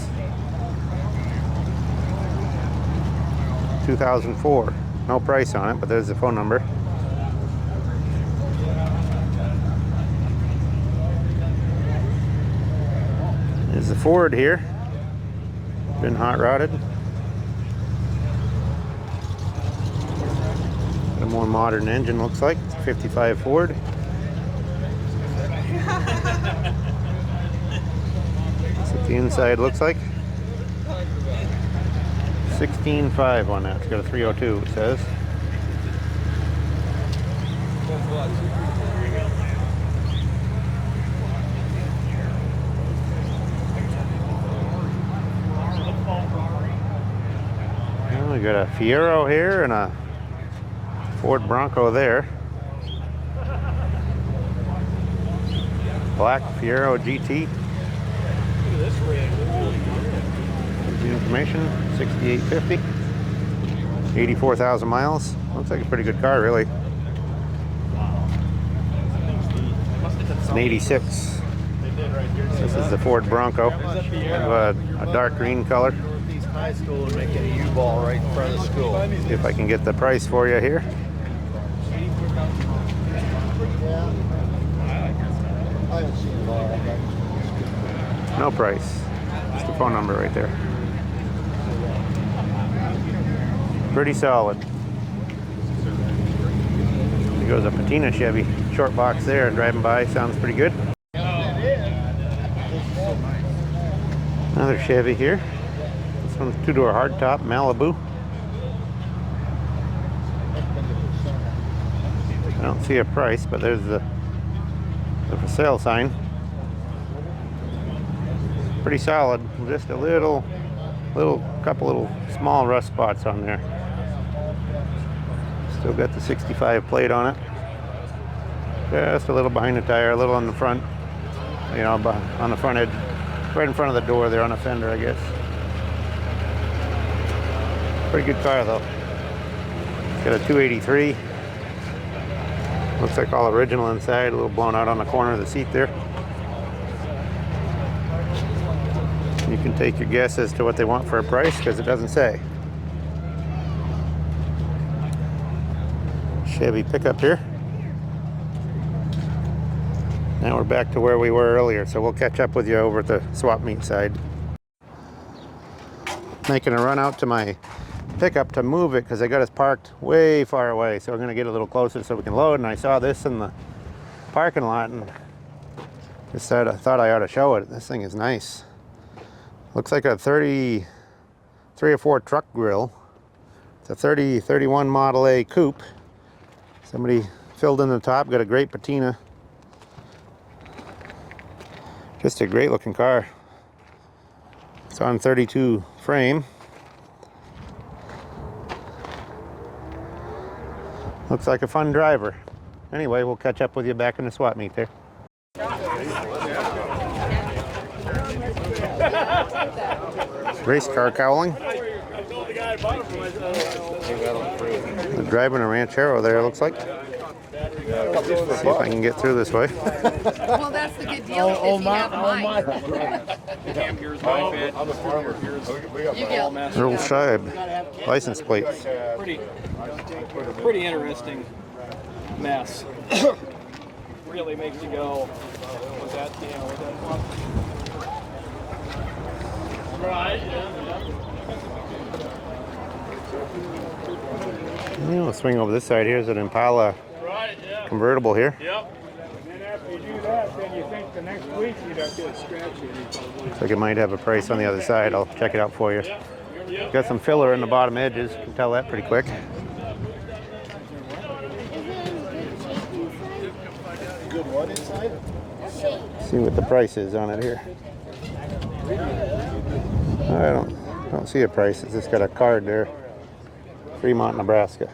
2004. No price on it, but there's the phone number. There's the Ford here. Been hot rodded. A more modern engine looks like. It's a 55 Ford. That's what the inside looks like. 16.5 on that. It's got a 302, it says. Well, we got a Fiero here and a Ford Bronco there. Black Fiero GT. Here's the information. 6850. 84,000 miles. Looks like a pretty good car, really. It's an 86. This is the Ford Bronco. Kind of a dark green color. High school and making a U-ball right in front of the school. See if I can get the price for you here. No price. Just the phone number right there. Pretty solid. There goes a Patina Chevy. Short box there, driving by. Sounds pretty good. Another Chevy here. This one's two-door hardtop, Malibu. I don't see a price, but there's the for sale sign. Pretty solid. Just a couple little small rust spots on there. Still got the 65 plate on it. Just a little behind the tire, a little on the front. You know, on the front edge, right in front of the door there on the fender, I guess. Pretty good car though. It's got a 283. Looks like all original inside, a little blown out on the corner of the seat there. You can take your guess as to what they want for a price because it doesn't say. Chevy pickup here. Now we're back to where we were earlier, so we'll catch up with you over at the swap meet side. Making a run out to my pickup to move it because I got us parked way far away, so we're going to get a little closer so we can load. And I saw this in the parking lot and decided I thought I ought to show it. This thing is nice. Looks like a 3 or 4 truck grill. It's a 31 Model A coupe. Somebody filled in the top, got a great patina. Just a great looking car. It's on 32 frame. Looks like a fun driver. Anyway, we'll catch up with you back in the swap meet there. Race car cowling. They're driving a Ranchero there, it looks like. See if I can get through this way. Well, that's the good deal. If you have mine. I'm a farmer. You get Earl Scheib, license plates. Pretty interesting mess. Really makes you go, was that, was that fun? Right, yeah. We'll swing over this side. Here's an Impala convertible here. Yep. And then after you do that, then you think the next week you'd have to scratch it. Looks like it might have a price on the other side. I'll check it out for you. Got some filler in the bottom edges. You can tell that pretty quick. Good what inside? See what the price is on it here. I don't see a price. It's just got a card there. Fremont, Nebraska.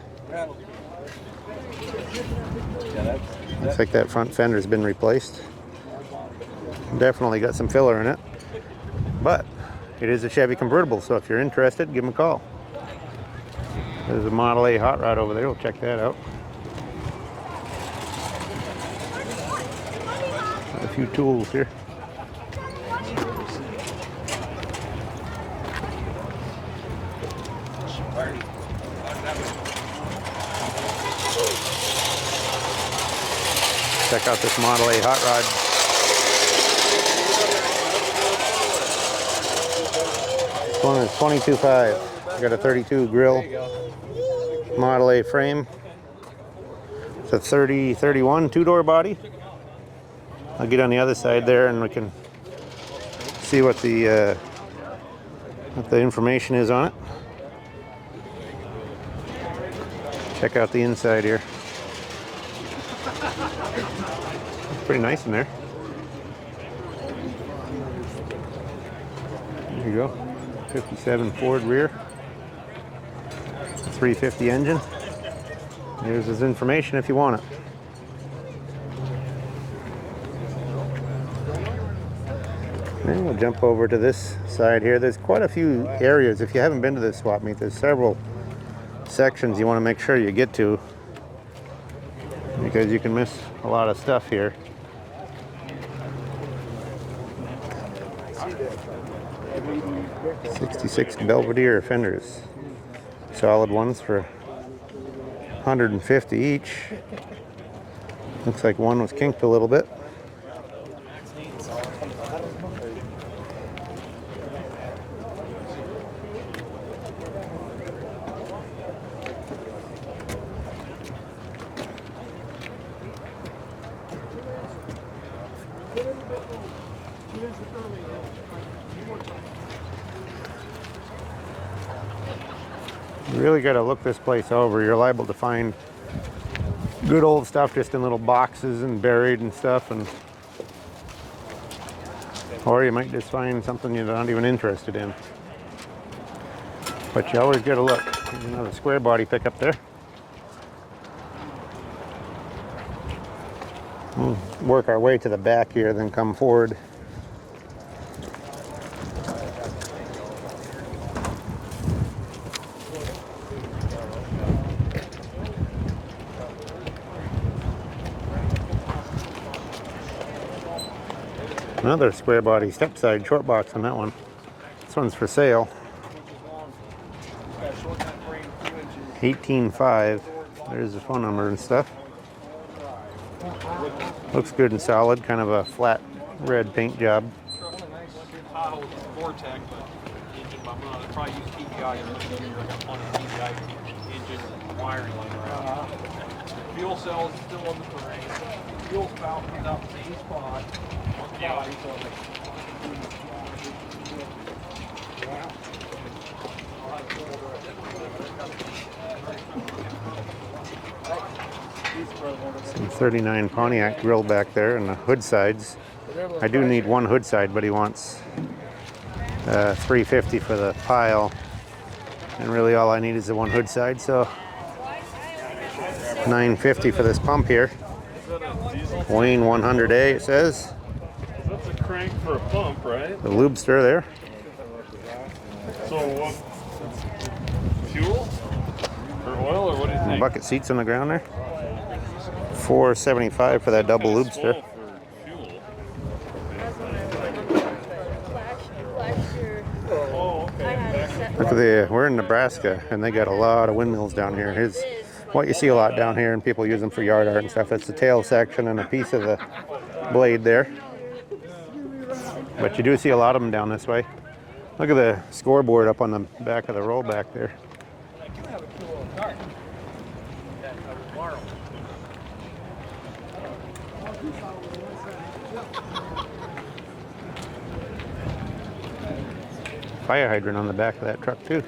Looks like that front fender's been replaced. Definitely got some filler in it. But it is a Chevy convertible, so if you're interested, give them a call. There's a Model A hot rod over there. We'll check that out. Got a few tools here. Check out this Model A hot rod. This one is $22,500. Got a 32 grill, Model A frame. It's a 31 two-door body. I'll get on the other side there and we can see what the information is on it. Check out the inside here. Pretty nice in there. There you go. 57 Ford rear. 350 engine. Here's his information if you want it. And we'll jump over to this side here. There's quite a few areas. If you haven't been to this swap meet, there's several sections you want to make sure you get to, because you can miss a lot of stuff here. '66 Belvedere fenders, solid ones for $150 each. Looks like one was kinked a little bit. You really got to look this place over. You're liable to find good old stuff just in little boxes and buried and stuff, and or you might just find something you're not even interested in. But you always got to look. There's another square body pickup there. We'll work our way to the back here, then come forward. Another square body step side short box on that one. This one's for sale. 18.5. There's the phone number and stuff. Looks good and solid. Kind of a flat red paint job. Vortex, but engine, I'm gonna probably use TBI in this engine. I got plenty of TBI engine wiring laying around. Fuel cell is still on the terrain. Fuel spout comes out the same spot. Body, so Some 39 Pontiac grill back there and the hood sides. I do need one hood side, but he wants $350 for the pile. And really all I need is the one hood side, so $950 for this pump here. Wayne 100A it says. That's a crank for a pump, right? The lubester there. So what? Fuel? Or oil, or what do you think? Bucket seats on the ground there. $475 for that double lubester. Look at we're in Nebraska and they got a lot of windmills down here. What you see a lot down here and people use them for yard art and stuff. That's the tail section and a piece of the blade there. But you do see a lot of them down this way. Look at the scoreboard up on the back of the rollback there. Fire hydrant on the back of that truck too.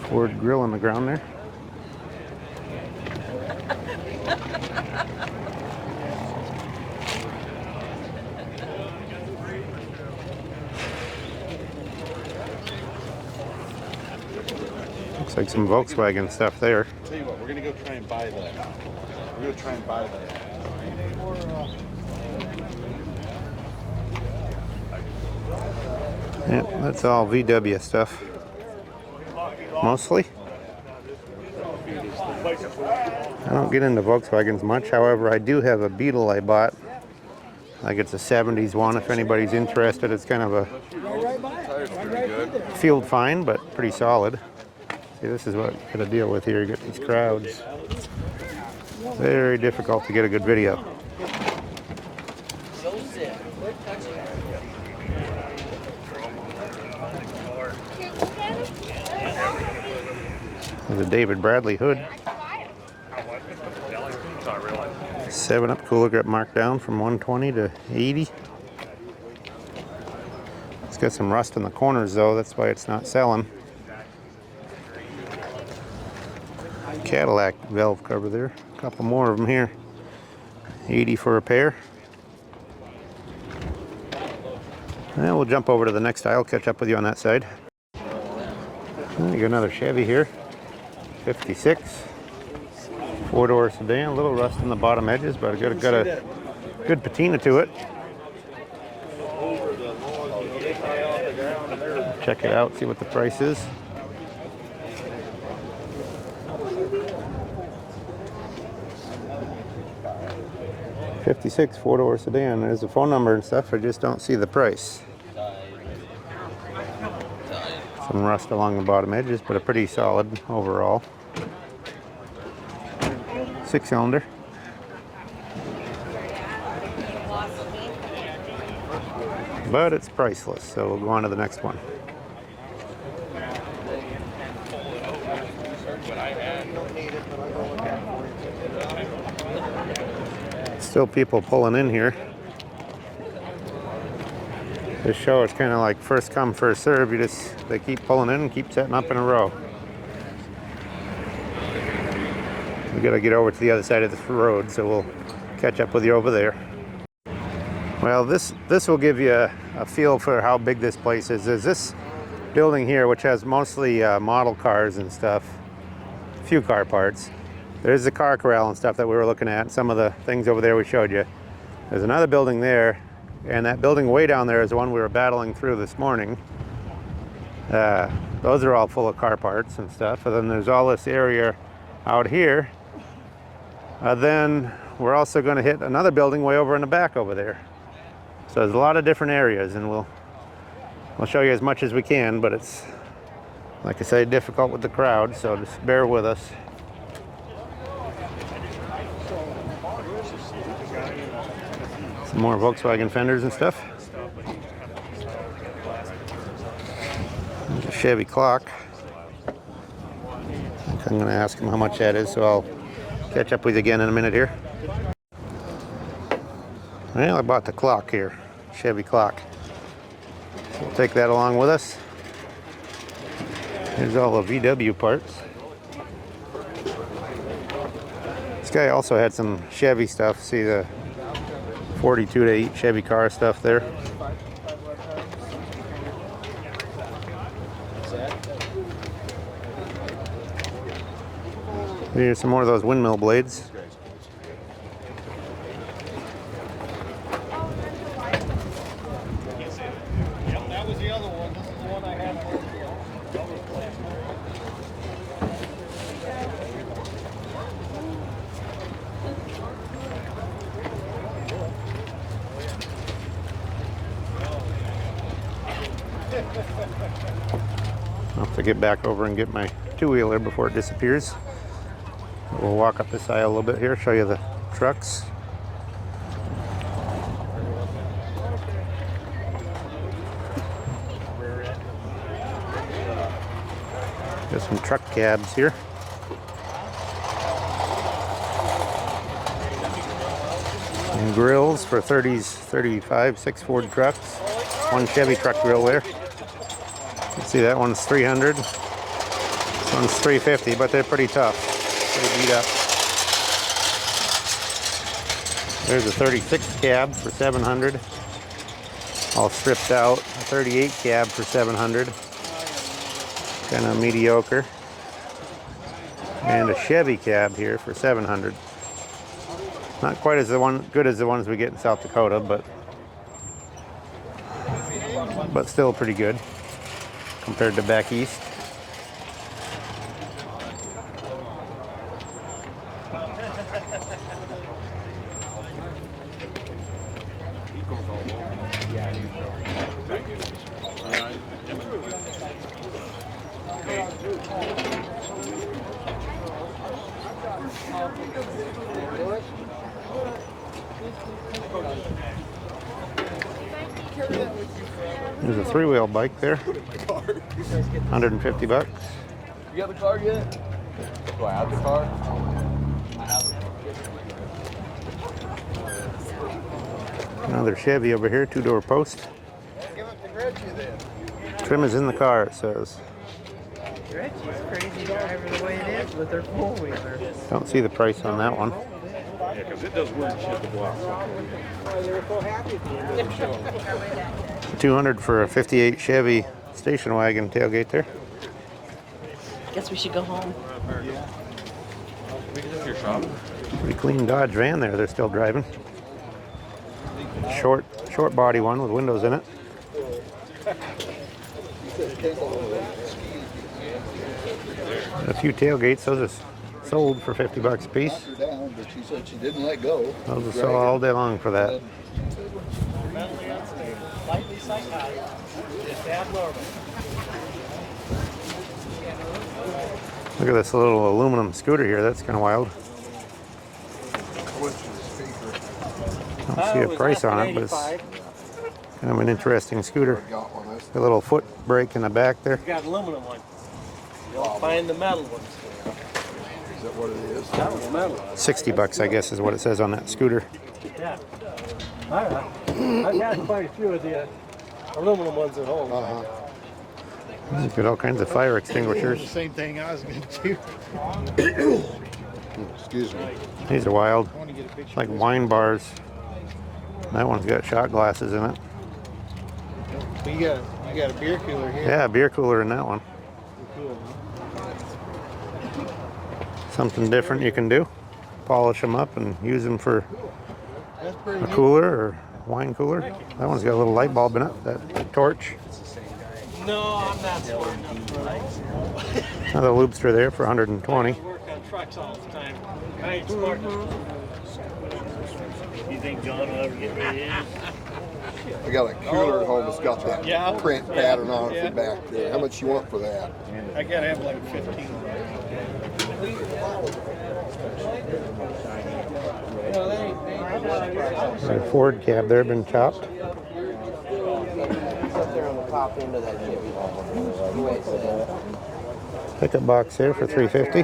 Ford grill on the ground there. Looks like some Volkswagen stuff there. Tell you what, we're gonna go try and buy that. We're gonna try and buy that. Yep, that's all VW stuff. Mostly. I don't get into Volkswagens much. However, I do have a Beetle I bought. Like it's a 70s one. If anybody's interested, it's kind of a field find, but pretty solid. See, this is what you gotta deal with here. You get these crowds. Very difficult to get a good video. There's a David Bradley hood. 7-Up cooler got marked down from 120 to 80. It's got some rust in the corners though, that's why it's not selling. Cadillac valve cover there. A couple more of them here. 80 for a pair. And we'll jump over to the next aisle, catch up with you on that side. And you got another Chevy here. 56. 4-door sedan, a little rust in the bottom edges, but got a good patina to it. Check it out, see what the price is. $56, 4-door sedan. There's a phone number and stuff, I just don't see the price. Some rust along the bottom edges, but a pretty solid overall. 6-cylinder. But it's priceless, so we'll go on to the next one. Still people pulling in here. This show is kind of like first come, first serve. They keep pulling in and keep setting up in a row. We gotta get over to the other side of this road, so we'll catch up with you over there. Well, this will give you a feel for how big this place is. There's this building here, which has mostly model cars and stuff, a few car parts. There's the car corral and stuff that we were looking at, some of the things over there we showed you. There's another building there, and that building way down there is the one we were battling through this morning. Those are all full of car parts and stuff. And then there's all this area out here. Then we're also going to hit another building way over in the back over there. So there's a lot of different areas, and we'll show you as much as we can, but it's, like I say, difficult with the crowd, so just bear with us. Some more Volkswagen fenders and stuff. There's a Chevy clock. I'm going to ask him how much that is, so I'll catch up with you again in a minute here. Well, I bought the clock here, Chevy clock. So we'll take that along with us. Here's all the VW parts. This guy also had some Chevy stuff. See the 42 to 8 Chevy car stuff there. Here's some more of those windmill blades. That was the other one. This is the one I had. I'll have to get back over and get my two-wheeler before it disappears. We'll walk up this aisle a little bit here, show you the trucks. Got some truck cabs here. And grills for 30s, 35, 6 Ford trucks. One Chevy truck grill there. You see that one's 300. This one's 350, but they're pretty tough. Pretty beat up. There's a 36 cab for 700. All stripped out. A 38 cab for 700. Kind of mediocre. And a Chevy cab here for 700. Not quite as good as the ones we get in South Dakota, but still pretty good compared to back east. There's a three-wheel bike there. 150 bucks. You got the car yet? Do I have the car? Another Chevy over here, two-door post. Trim is in the car, it says. Gretchen's crazy driver the way it is with her four-wheeler. Don't see the price on that one. Yeah, because it does weird shit to block. They were so happy at the end of the show. 200 for a 58 Chevy station wagon tailgate there. Guess we should go home. Pretty clean Dodge van there they're still driving. Short body one with windows in it. A few tailgates, those are sold for 50 bucks a piece. Down, but she said she didn't let go. Those will sell all day long for that. Lightly psychotic. It's abnormal. Look at this little aluminum scooter here. That's kind of wild. I don't see a price on it, but it's kind of an interesting scooter. A little foot brake in the back there. You got aluminum one. You'll find the metal ones. Is that what it is? That was metal. 60 bucks, I guess, is what it says on that scooter. Yeah. I've got quite a few of the aluminum ones at home. Look at all kinds of fire extinguishers. The same thing I was going to do. Excuse me. These are wild. Like wine bars. That one's got shot glasses in it. You got a beer cooler here. Yeah, a beer cooler in that one. Cool. Something different you can do. Polish them up and use them for That's pretty a cooler or wine cooler. That one's got a little light bulb in it, that torch. No, I'm not smart enough for that. Another loopster there for 120. I work on trucks all the time. I ain't smart enough. You think John will ever get rid of his? I got a cooler at home that's got that Yeah. print pattern on it Yeah. from back there. How much you want for that? I gotta have like 15. A Ford cab there, been chopped. Up there on the top end of that chevy. The way it says. Pickup box here for 350.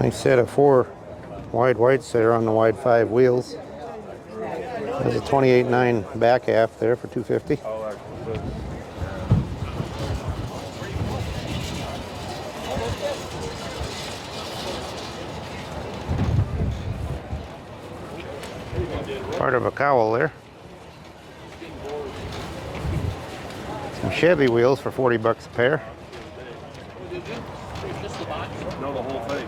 Nice set of 4 wide whites there on the wide 5 wheels. There's a 28.9 back half there for 250. Part of a cowl there. Some Chevy wheels for 40 bucks a pair. No, the whole thing.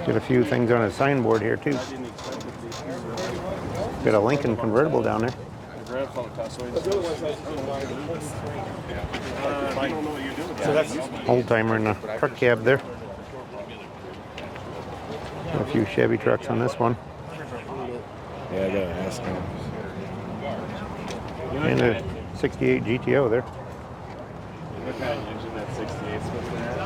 Get a few things on a signboard here too. Got a Lincoln convertible down there. The grandfather passed away. I don't know what you're doing. So that's Old timer in the truck cab there. Got a few Chevy trucks on this one. yeah, I gotta ask him. And a 68 GTO there. What kind of engine that 68's supposed to have?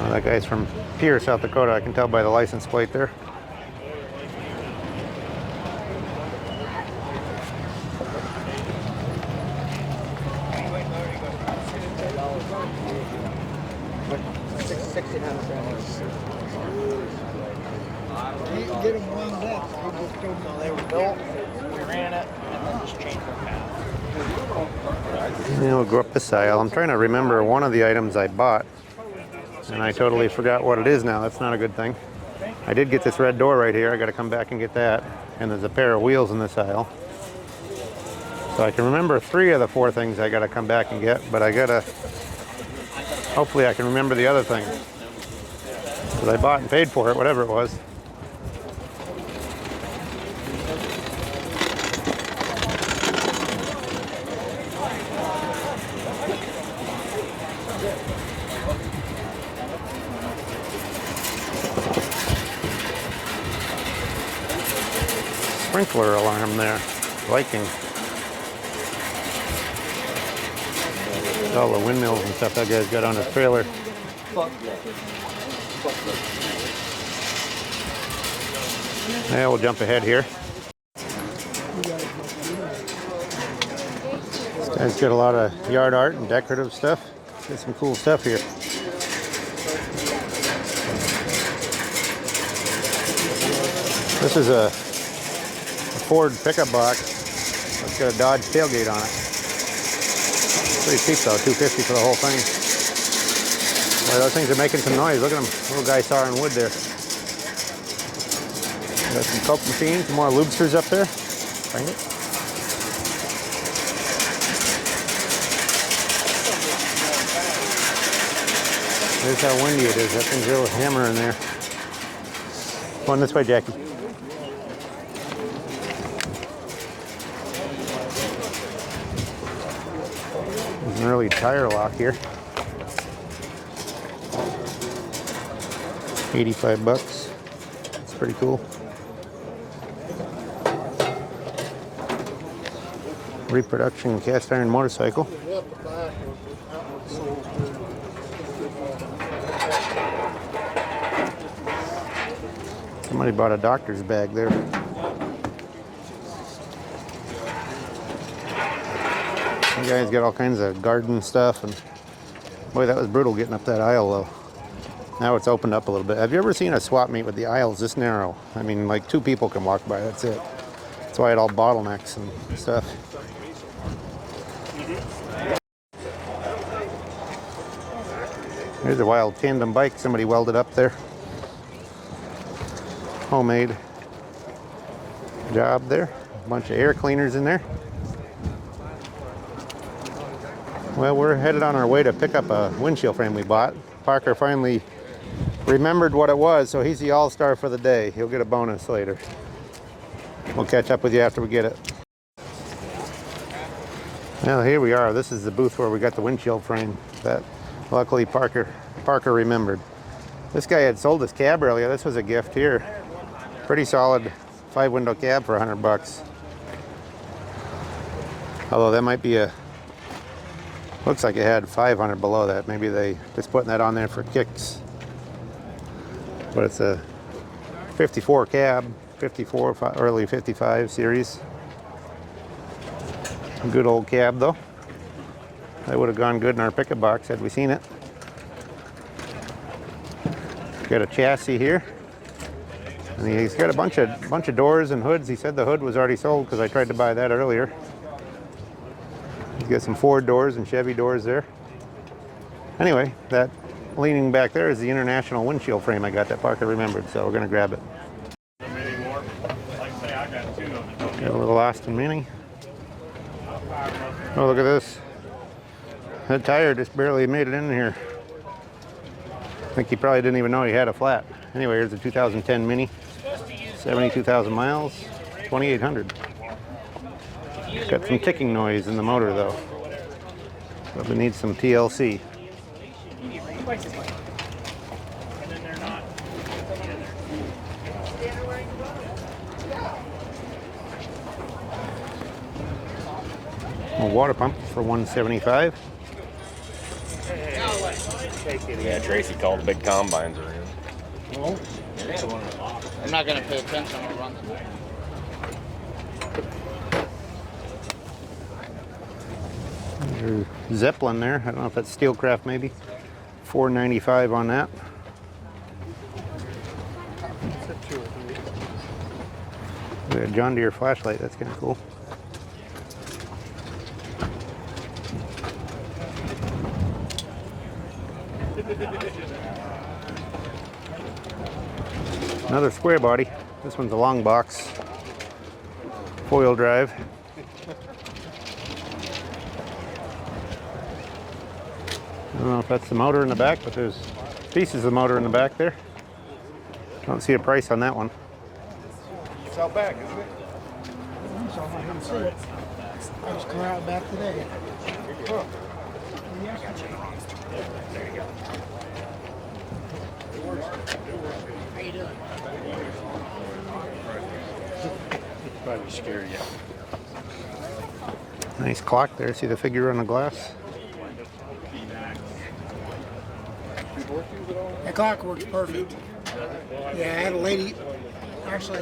That guy's from Pierre, South Dakota. I can tell by the license plate there. Get them wound up. They were built, we ran it, and then just changed their path. We'll go up this aisle. I'm trying to remember one of the items I bought, and I totally forgot what it is now. That's not a good thing. I did get this red door right here. I got to come back and get that. And there's a pair of wheels in this aisle. So I can remember 3 of the 4 things I got to come back and get, but I got to, hopefully I can remember the other thing. Because I bought and paid for it, whatever it was. Sprinkler alarm there, Viking. All the windmills and stuff that guy's got on his trailer. Yeah, we'll jump ahead here. This guy's got a lot of yard art and decorative stuff. Got some cool stuff here. This is a Ford pickup box. It's got a Dodge tailgate on it. Pretty cheap though, $250 for the whole thing. Boy, those things are making some noise. Look at them, little guy sawing wood there. Got some Coke machines, some more lubesters up there. Find it. There's how windy it is. That thing's real hammer in there. Come on this way, Jackie. There's an early tire lock here. 85 bucks. It's pretty cool. Reproduction cast iron motorcycle. Somebody bought a doctor's bag there. You guys got all kinds of garden stuff, and boy, that was brutal getting up that aisle though. Now it's opened up a little bit. Have you ever seen a swap meet with the aisles this narrow? I mean, like 2 people can walk by, that's it. That's why it all bottlenecks and stuff. Here's a wild tandem bike somebody welded up there. Homemade job there. A bunch of air cleaners in there. Well, we're headed on our way to pick up a windshield frame we bought. Parker finally remembered what it was, so he's the all-star for the day. He'll get a bonus later. We'll catch up with you after we get it. Well, here we are. This is the booth where we got the windshield frame that luckily Parker remembered. This guy had sold his cab earlier. This was a gift here. Pretty solid 5-window cab for $100. Although that might be looks like it had 500 below that. Maybe they just putting that on there for kicks. But it's a 54 cab, 54, early 55 series. Good old cab though. That would have gone good in our pickup box had we seen it. Got a chassis here. And he's got a bunch of doors and hoods. He said the hood was already sold because I tried to buy that earlier. He's got some Ford doors and Chevy doors there. Anyway, that leaning back there is the international windshield frame I got that Parker remembered, so we're gonna grab it. Got a little Austin Mini. Oh, look at this. That tire just barely made it in here. I think he probably didn't even know he had a flat. Anyway, here's a 2010 Mini. 72,000 miles, 2,800. Got some ticking noise in the motor though. Probably needs some TLC. A water pump for $175. Yeah, Tracy called the big combines are in. Well, I'm not going to pay attention. I'll run There's Zeppelin there. I don't know if that's Steelcraft maybe. $495 on that. We got a John Deere flashlight. That's kind of cool. Another square body. This one's a long box. 4-wheel drive. I don't know if that's the motor in the back, but there's pieces of motor in the back there. Don't see a price on that one. It's out back, isn't it? I didn't see it. I was coming out back today. Huh. There you go. How you doing? Probably scare you. Nice clock there. See the figure on the glass? The clock works perfect. Yeah, I had a lady, actually,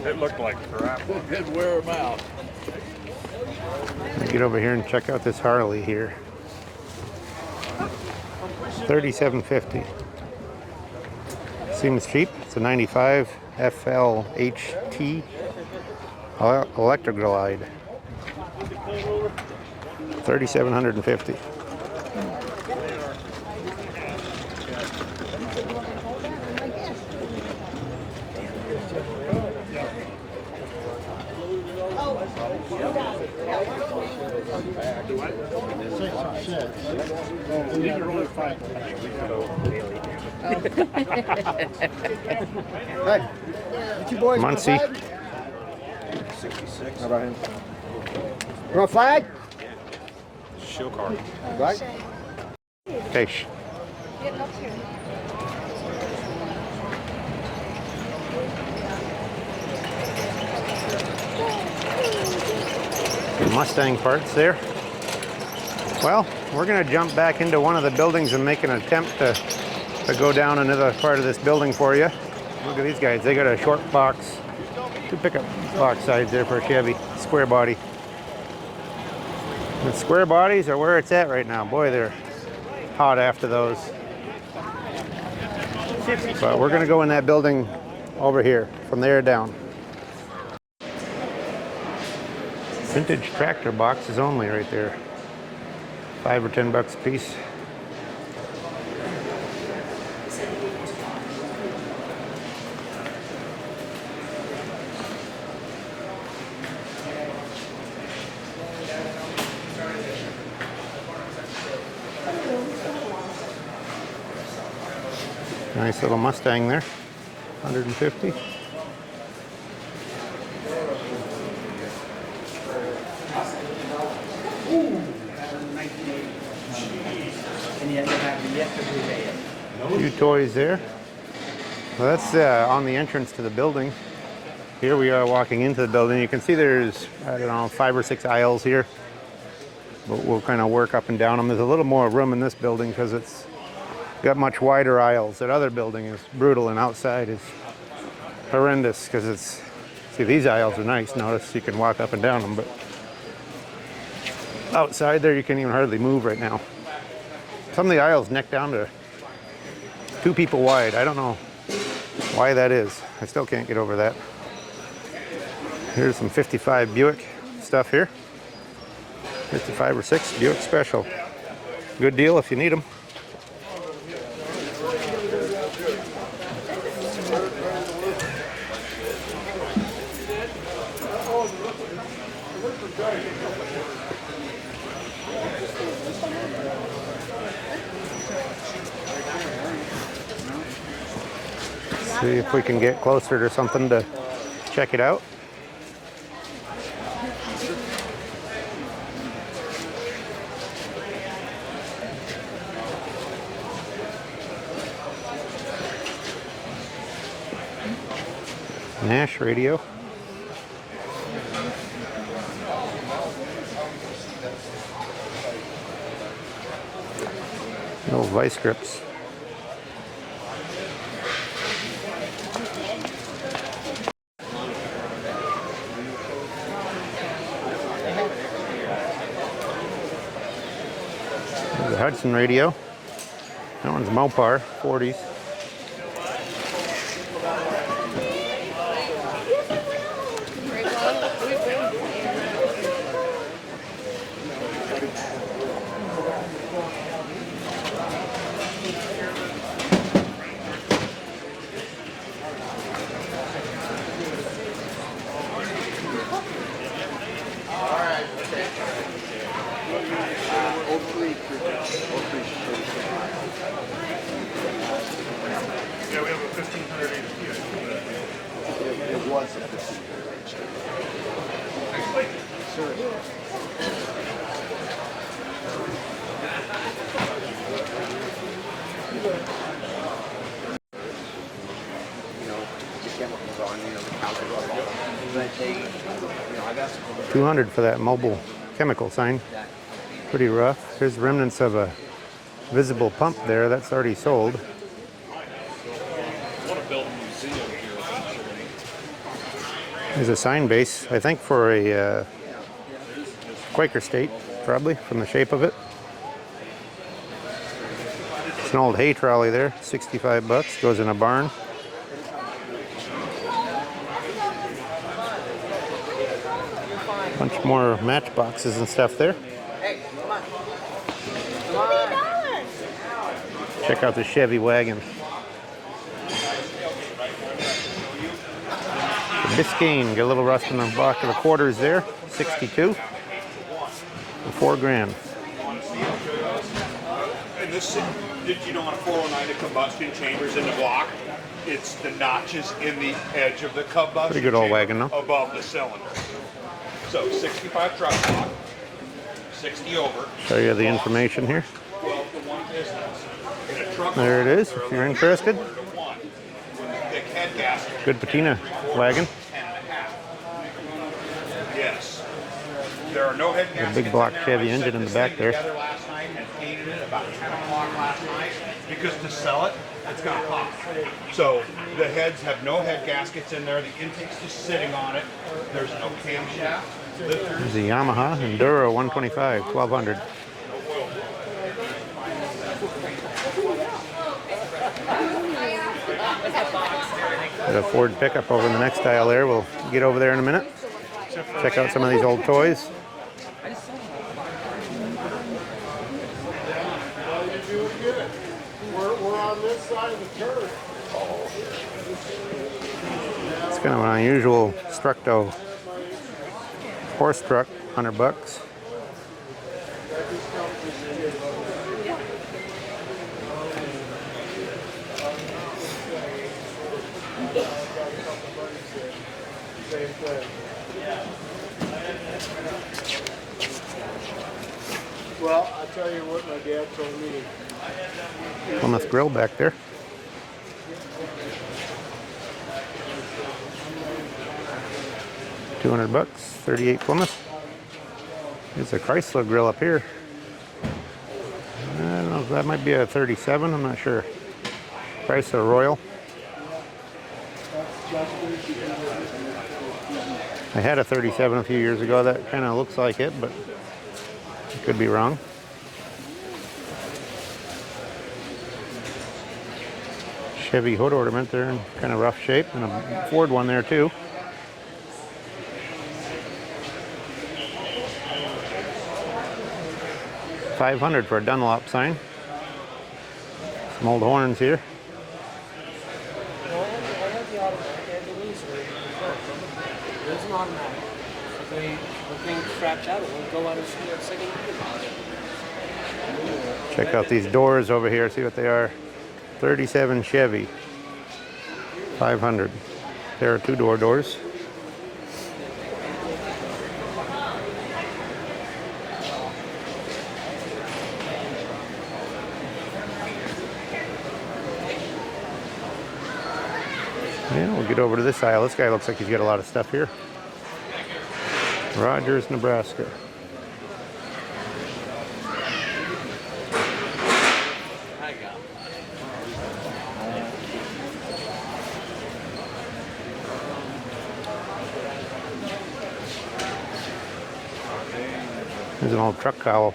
It looked like crap. It'd wear them out. Get over here and check out this Harley here. $37.50. Seems cheap. It's a 95 FLHT Electric Glide. $3,750. Hey, what you boys Muncie. want a flag? 66. How about him? You want a flag? Show car. Right? Fish. Mustang parts there. Well, we're going to jump back into one of the buildings and make an attempt to go down another part of this building for you. Look at these guys. They got a short box. 2 pickup box sides there for a Chevy. Square body. The square bodies are where it's at right now. Boy, they're hot after those. But we're going to go in that building over here, from there down. Vintage tractor boxes only right there. 5 or 10 bucks a piece. Nice little Mustang there, 150. Few toys there. Well, that's on the entrance to the building. Here we are walking into the building. You can see there's, I don't know, 5 or 6 aisles here. But we'll kind of work up and down them. There's a little more room in this building because it's got much wider aisles. That other building is brutal, and outside is horrendous because it's, see, these aisles are nice. Notice you can walk up and down them, but outside there you can't even hardly move right now. Some of the aisles neck down to 2 people wide. I don't know why that is. I still can't get over that. Here's some 55 Buick stuff here. 55 or 6 Buick Special. Good deal if you need them. See if we can get closer to something to check it out. Nash radio. No vice grips. There's a Hudson radio. That one's Mopar 40s. Yeah, we have a 1500 It was a 15. $200 for that mobile chemical sign. Pretty rough. There's remnants of a visible pump there. That's already sold. I want to build a museum here eventually. There's a sign base, I think for a Quaker state, probably, from the shape of it. It's an old hay trolley there, 65 bucks, goes in a barn. Bunch more matchboxes and stuff there. Check out the Chevy wagon. The Biscayne, get a little rust in the back of the quarters there, 62 for $4 grand. And this, did you know on a 409 the combustion chambers in the block, it's the notches in the edge of the combustion Pretty good old chamber wagon, though. above the cylinder. So 65 truck block, 60 over. Show you the information here. 12 to 1 distance. In a truck There it block, is, if you're interested. 11 to 1. With the thick head gasket. Good patina wagon. 10.5. Yes. There are no head gaskets. A big block in there. Chevy I engine set in the this back thing there. together last night and painted it about 10 o'clock last night because to sell it, it's gonna pop. So the heads have no head gaskets in there. The intake's just sitting on it. There's no camshaft. There's a Yamaha Enduro 125, 1200. There's a Ford pickup over in the next aisle there. We'll get over there in a minute. Check out some of these old toys. good. We're on this side of the turf. It's kind of an unusual Structo horse truck, $100. Well, I tell you what my dad told me. Plymouth grill back there. $200, 38 Plymouth. There's a Chrysler grill up here. I don't know if that might be a 37, I'm not sure. Chrysler Royal. I had a 37 a few years ago that kind of looks like it, but I could be wrong. Chevy hood ornament there in kind of rough shape, and a Ford one there too. $500 for a Dunlop sign. Some old horns here. It's an automatic. The thing straps out, it won't go out of second. Check out these doors over here, see what they are. 37 Chevy. 500. There are 2-door doors. Yeah, we'll get over to this aisle. This guy looks like he's got a lot of stuff here. Rogers, Nebraska. There's an old truck cowl.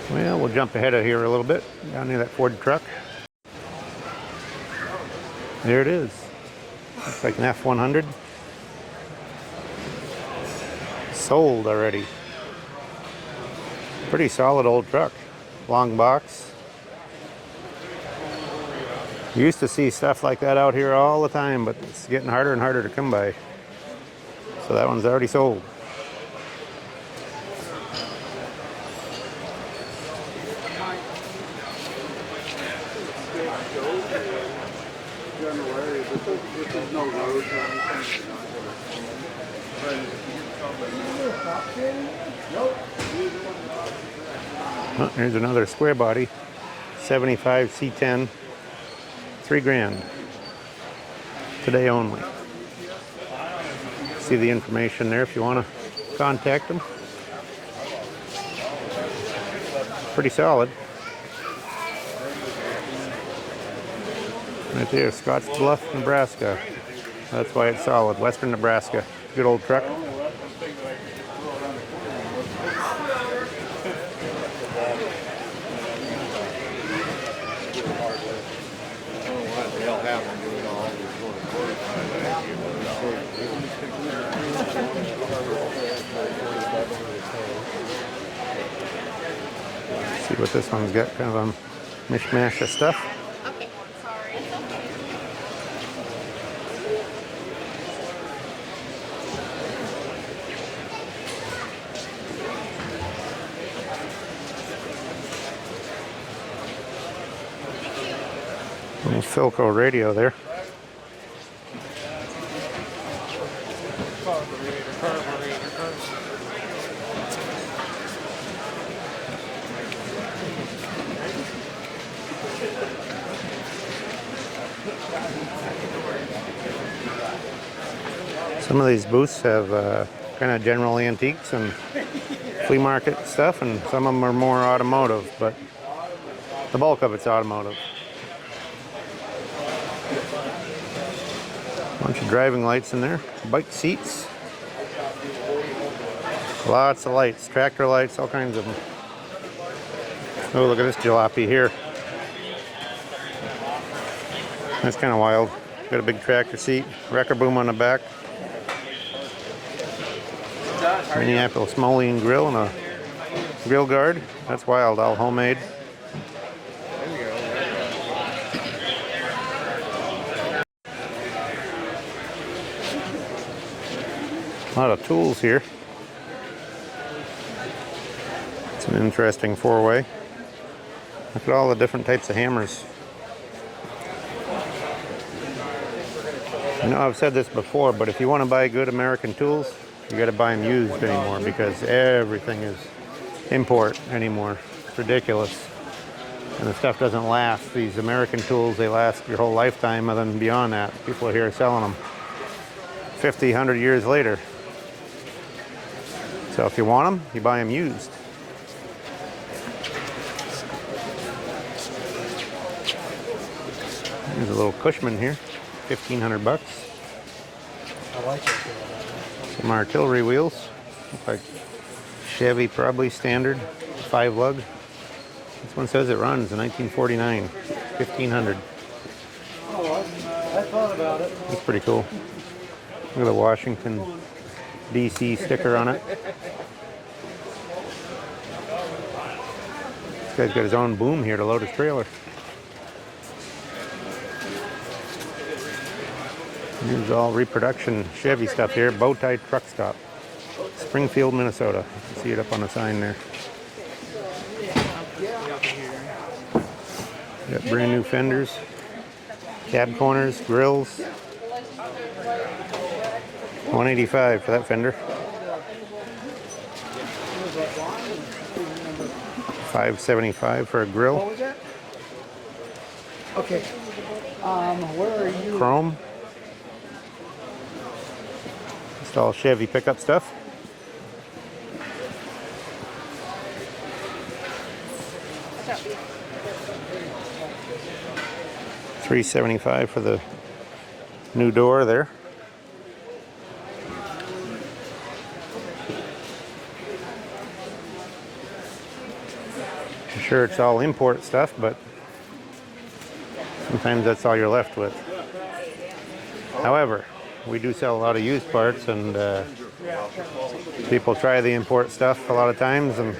Well, we'll jump ahead of here a little bit, down near that Ford truck. There it is. Looks like an F-100. Sold already. Pretty solid old truck. Long box. You used to see stuff like that out here all the time, but it's getting harder and harder to come by. So that one's already sold. Oh, here's another square body, 75 C10, $3,000. Today only. See the information there if you want to contact them. Pretty solid. Right there, Scottsbluff, Nebraska. That's why it's solid. Western Nebraska. Good old truck. See what this one's got, kind of a mishmash of stuff. Okay, sorry. Little Philco radio there. Some of these booths have kind of general antiques and flea market stuff, and some of them are more automotive, but the bulk of it's automotive. Bunch of driving lights in there, bike seats, lots of lights, tractor lights, all kinds of them. Oh, look at this jalopy here. That's kind of wild. Got a big tractor seat, wrecker boom on the back. Minneapolis mullion grill and a grill guard. That's wild, all homemade. A lot of tools here. It's an interesting four-way. Look at all the different types of hammers. I know I've said this before, but if you want to buy good American tools, you got to buy them used anymore because everything is import anymore. It's ridiculous. And the stuff doesn't last. These American tools, they last your whole lifetime, and then beyond that, people are here selling them 50, 100 years later. So if you want them, you buy them used. There's a little Cushman here, 1,500 bucks. I like it. Some artillery wheels, look like Chevy, probably standard, 5 lug. This one says it runs in 1949, 1,500. Oh, I thought about it. That's pretty cool. Look at the Washington DC sticker on it. This guy's got his own boom here to load his trailer. Here's all reproduction Chevy stuff here. Bowtie Truck Stop, Springfield, Minnesota. You can see it up on the sign there. Got brand new fenders, cab corners, grills. $185 for that fender. $575 for a grill. What was that? Okay. Where are you? Chrome. It's all Chevy pickup stuff. $375 for the new door there. I'm sure it's all import stuff, but sometimes that's all you're left with. However, we do sell a lot of used parts, and people try the import stuff a lot of times and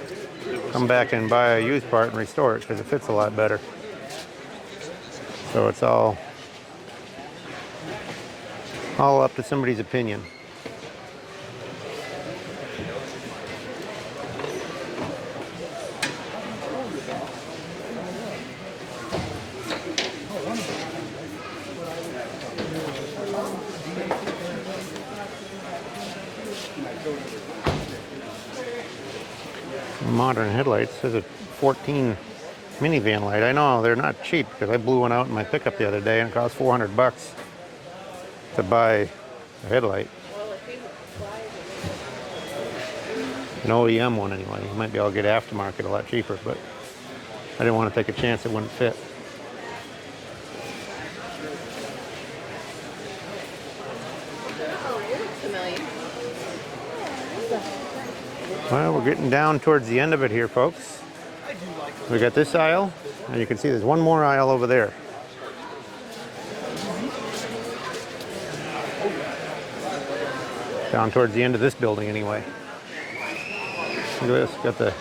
come back and buy a used part and restore it because it fits a lot better. So it's all up to somebody's opinion. Modern headlights. There's a 14 minivan light. I know they're not cheap because I blew one out in my pickup the other day and it cost 400 bucks to buy a headlight. An OEM one anyway. You might be able to get aftermarket a lot cheaper, but I didn't want to take a chance it wouldn't fit. Well, we're getting down towards the end of it here, folks. We got this aisle, and you can see there's one more aisle over there. Down towards the end of this building anyway. Look at this, got the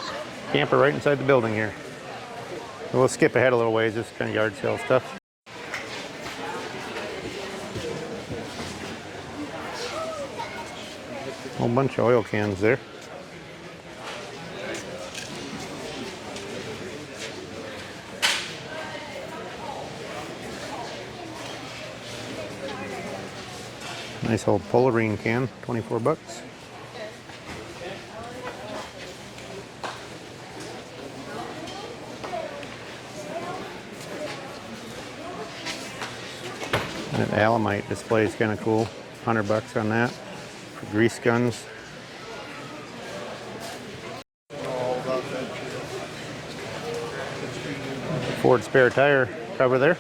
camper right inside the building here. So we'll skip ahead a little ways, this kind of yard sale stuff. A whole bunch of oil cans there. Nice old Polarine can, 24 bucks. That Alamite display is kind of cool. 100 bucks on that for grease guns. Ford spare tire cover there,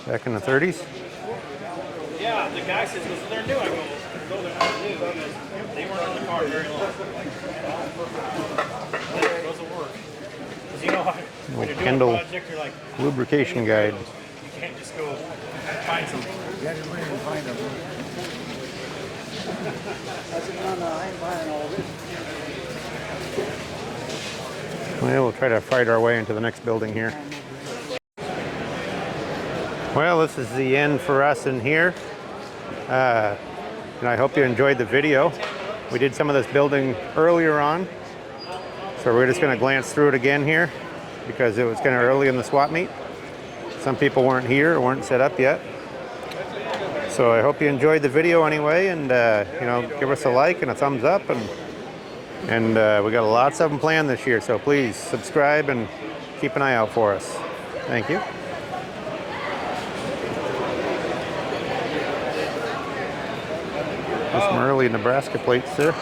back in the 30s. Yeah, the guy says, "Listen, they're new." I go, "No, they're not new because they weren't on the car very long." It doesn't work. Because you know, when you're doing a Kendall project, you're like, lubrication guide. You can't just go Find some. Yeah, just went and find them. I said, no, I ain't buying all this. Well, we'll try to fight our way into the next building here. Well, this is the end for us in here. And I hope you enjoyed the video. We did some of this building earlier on. So we're just going to glance through it again here because it was kind of early in the swap meet. Some people weren't here or weren't set up yet. So I hope you enjoyed the video anyway, and you know, give us a like and a thumbs up, and we got lots of them planned this year, so please subscribe and keep an eye out for us. Thank you. There's some early Nebraska plates there.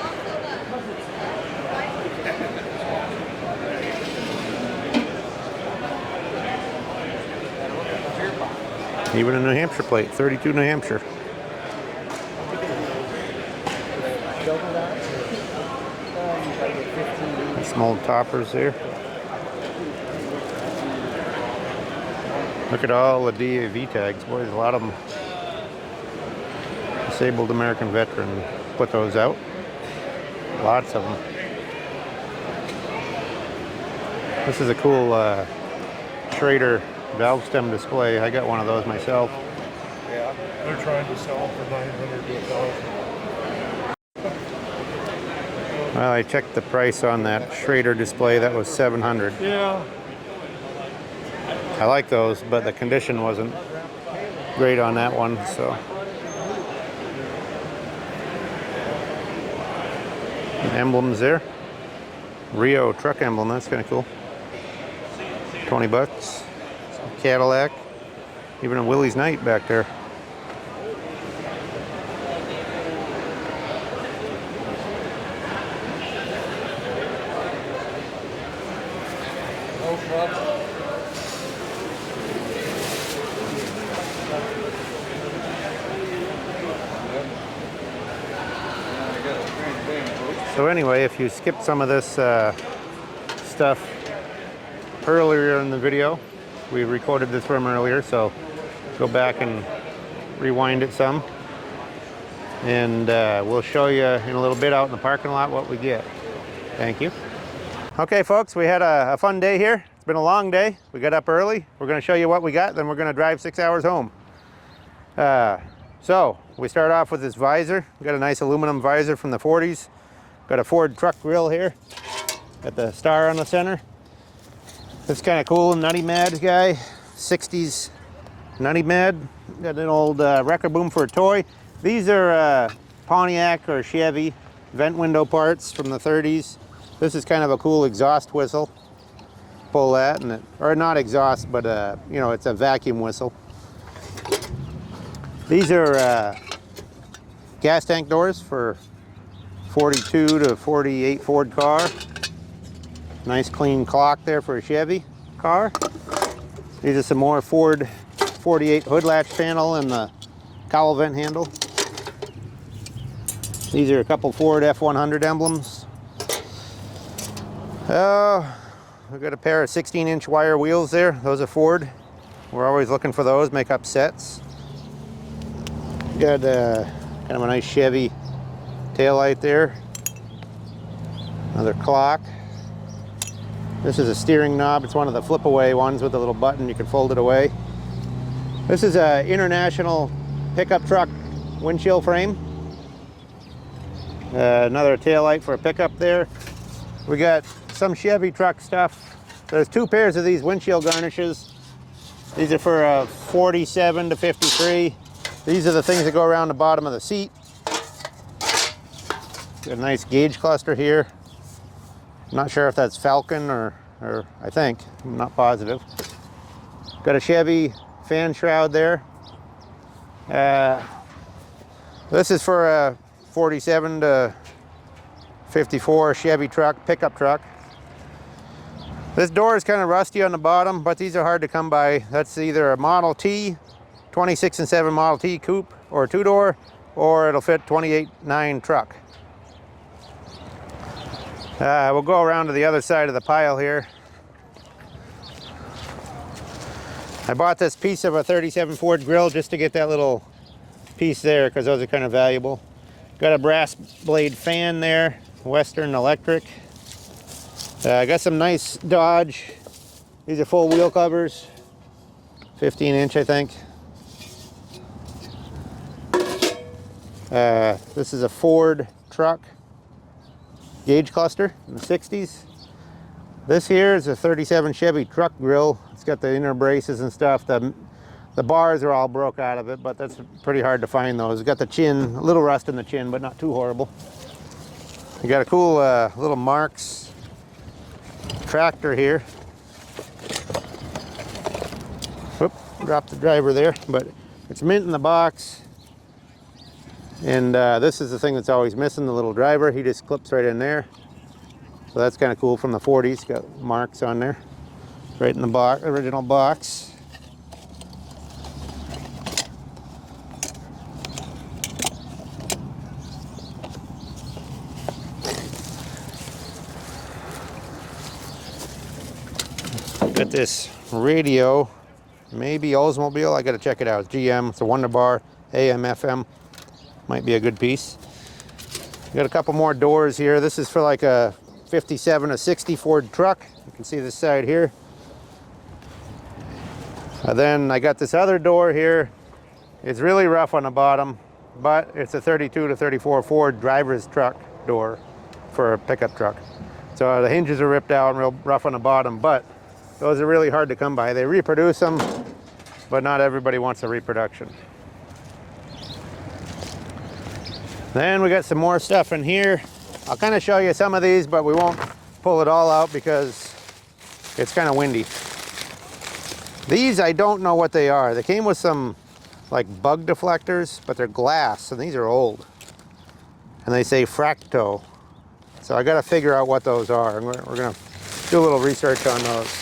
Even a New Hampshire plate, 32 New Hampshire. Some old toppers there. Look at all the DAV tags. Boy, there's a lot of them. Disabled American veteran put those out. Lots of them. This is a cool Schrader valve stem display. I got one of those myself. Yeah, they're trying to sell them for $900 to $1,000. Well, I checked the price on that Schrader display. That was $700. Yeah. I like those, but the condition wasn't great on that one, so. Emblems there. Rio truck emblem, that's kind of cool. 20 bucks. Some Cadillac. Even a Willie's Night back there. So anyway, if you skipped some of this stuff earlier in the video, we recorded this from earlier, so go back and rewind it some. And we'll show you in a little bit out in the parking lot what we get. Thank you. Okay folks, we had a fun day here. It's been a long day. We got up early. We're going to show you what we got, then we're going to drive 6 hours home. So we start off with this visor. We got a nice aluminum visor from the 40s. Got a Ford truck grill here. Got the star on the center. This is kind of cool, Nutty Mad guy. 60s Nutty Mad. Got an old wrecker boom for a toy. These are Pontiac or Chevy vent window parts from the 30s. This is kind of a cool exhaust whistle. Pull that, and or not exhaust, but you know, it's a vacuum whistle. These are gas tank doors for 42 to 48 Ford car. Nice clean clock there for a Chevy car. These are some more Ford 48 hood latch panel and the cowl vent handle. These are a couple Ford F100 emblems. We've got a pair of 16-inch wire wheels there. Those are Ford. We're always looking for those, make up sets. Got kind of a nice Chevy taillight there. Another clock. This is a steering knob. It's one of the flip away ones with a little button. You can fold it away. This is an International pickup truck windshield frame. Another taillight for a pickup there. We got some Chevy truck stuff. There's two pairs of these windshield garnishes. These are for 47 to 53. These are the things that go around the bottom of the seat. Got a nice gauge cluster here. I'm not sure if that's Falcon or I think, I'm not positive. Got a Chevy fan shroud there. This is for a 47 to 54 Chevy truck, pickup truck. This door is kind of rusty on the bottom, but these are hard to come by. That's either a Model T, 26 and 7 Model T coupe, or a two-door, or it'll fit 28.9 truck. We'll go around to the other side of the pile here. I bought this piece of a 37 Ford grill just to get that little piece there because those are kind of valuable. Got a brass blade fan there, Western Electric. I got some nice Dodge. These are full wheel covers, 15-inch I think. This is a Ford truck gauge cluster in the 60s. This here is a 37 Chevy truck grill. It's got the inner braces and stuff. The bars are all broke out of it, but that's pretty hard to find those. It's got the chin, a little rust in the chin, but not too horrible. You got a cool little Marks tractor here. Whoop, dropped the driver there, but it's mint in the box. And this is the thing that's always missing, the little driver. He just clips right in there. So that's kind of cool from the 40s. Got marks on there. Right in the box, original box. Got this radio, maybe Oldsmobile. I got to check it out. It's GM. It's a Wonder Bar, AM, FM. Might be a good piece. Got a couple more doors here. This is for like a 57 or 60 Ford truck. You can see this side here. And then I got this other door here. It's really rough on the bottom, but it's a 32 to 34 Ford driver's truck door for a pickup truck. So the hinges are ripped out and real rough on the bottom, but those are really hard to come by. They reproduce them, but not everybody wants a reproduction. Then we got some more stuff in here. I'll kind of show you some of these, but we won't pull it all out because it's kind of windy. These, I don't know what they are. They came with some like bug deflectors, but they're glass, and these are old. And they say Fracto. So I got to figure out what those are. And we're going to do a little research on those.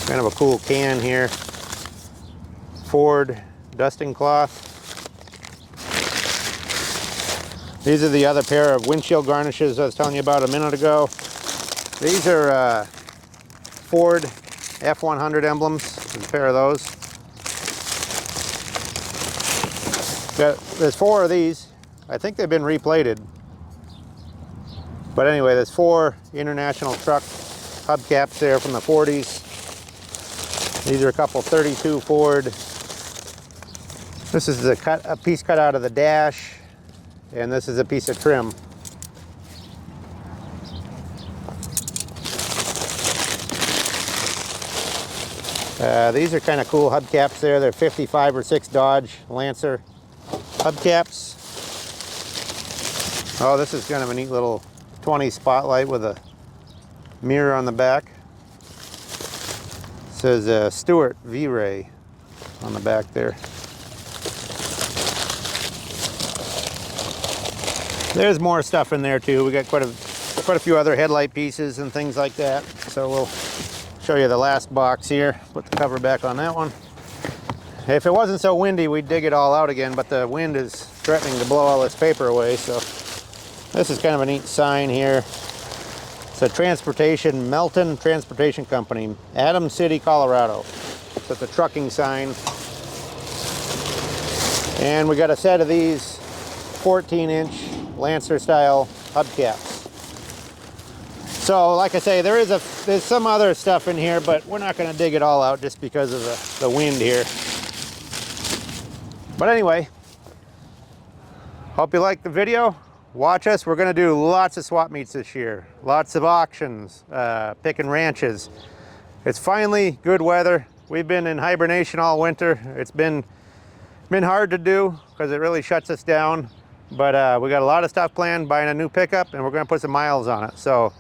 Kind of a cool can here. Ford dusting cloth. These are the other pair of windshield garnishes I was telling you about a minute ago. These are Ford F100 emblems. There's a pair of those. There's 4 of these. I think they've been replated. But anyway, there's 4 International truck hubcaps there from the 40s. These are a couple 32 Ford. This is a piece cut out of the dash. And this is a piece of trim. These are kind of cool hubcaps there. They're 55 or 6 Dodge Lancer hubcaps. Oh, this is kind of a neat little 20 spotlight with a mirror on the back. It says Stewart V-Ray on the back there. There's more stuff in there too. We got quite a few other headlight pieces and things like that. So we'll show you the last box here. Put the cover back on that one. If it wasn't so windy, we'd dig it all out again, but the wind is threatening to blow all this paper away. So this is kind of a neat sign here. It's a Melton Transportation Company, Adams City, Colorado. So it's a trucking sign. And we got a set of these 14-inch Lancer style hubcaps. So like I say, there's some other stuff in here, but we're not going to dig it all out just because of the wind here. But anyway, hope you liked the video. Watch us. We're going to do lots of swap meets this year. Lots of auctions, picking ranches. It's finally good weather. We've been in hibernation all winter. It's been hard to do because it really shuts us down. But we got a lot of stuff planned, buying a new pickup, and we're going to put some miles on it. So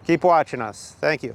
keep watching us. Thank you.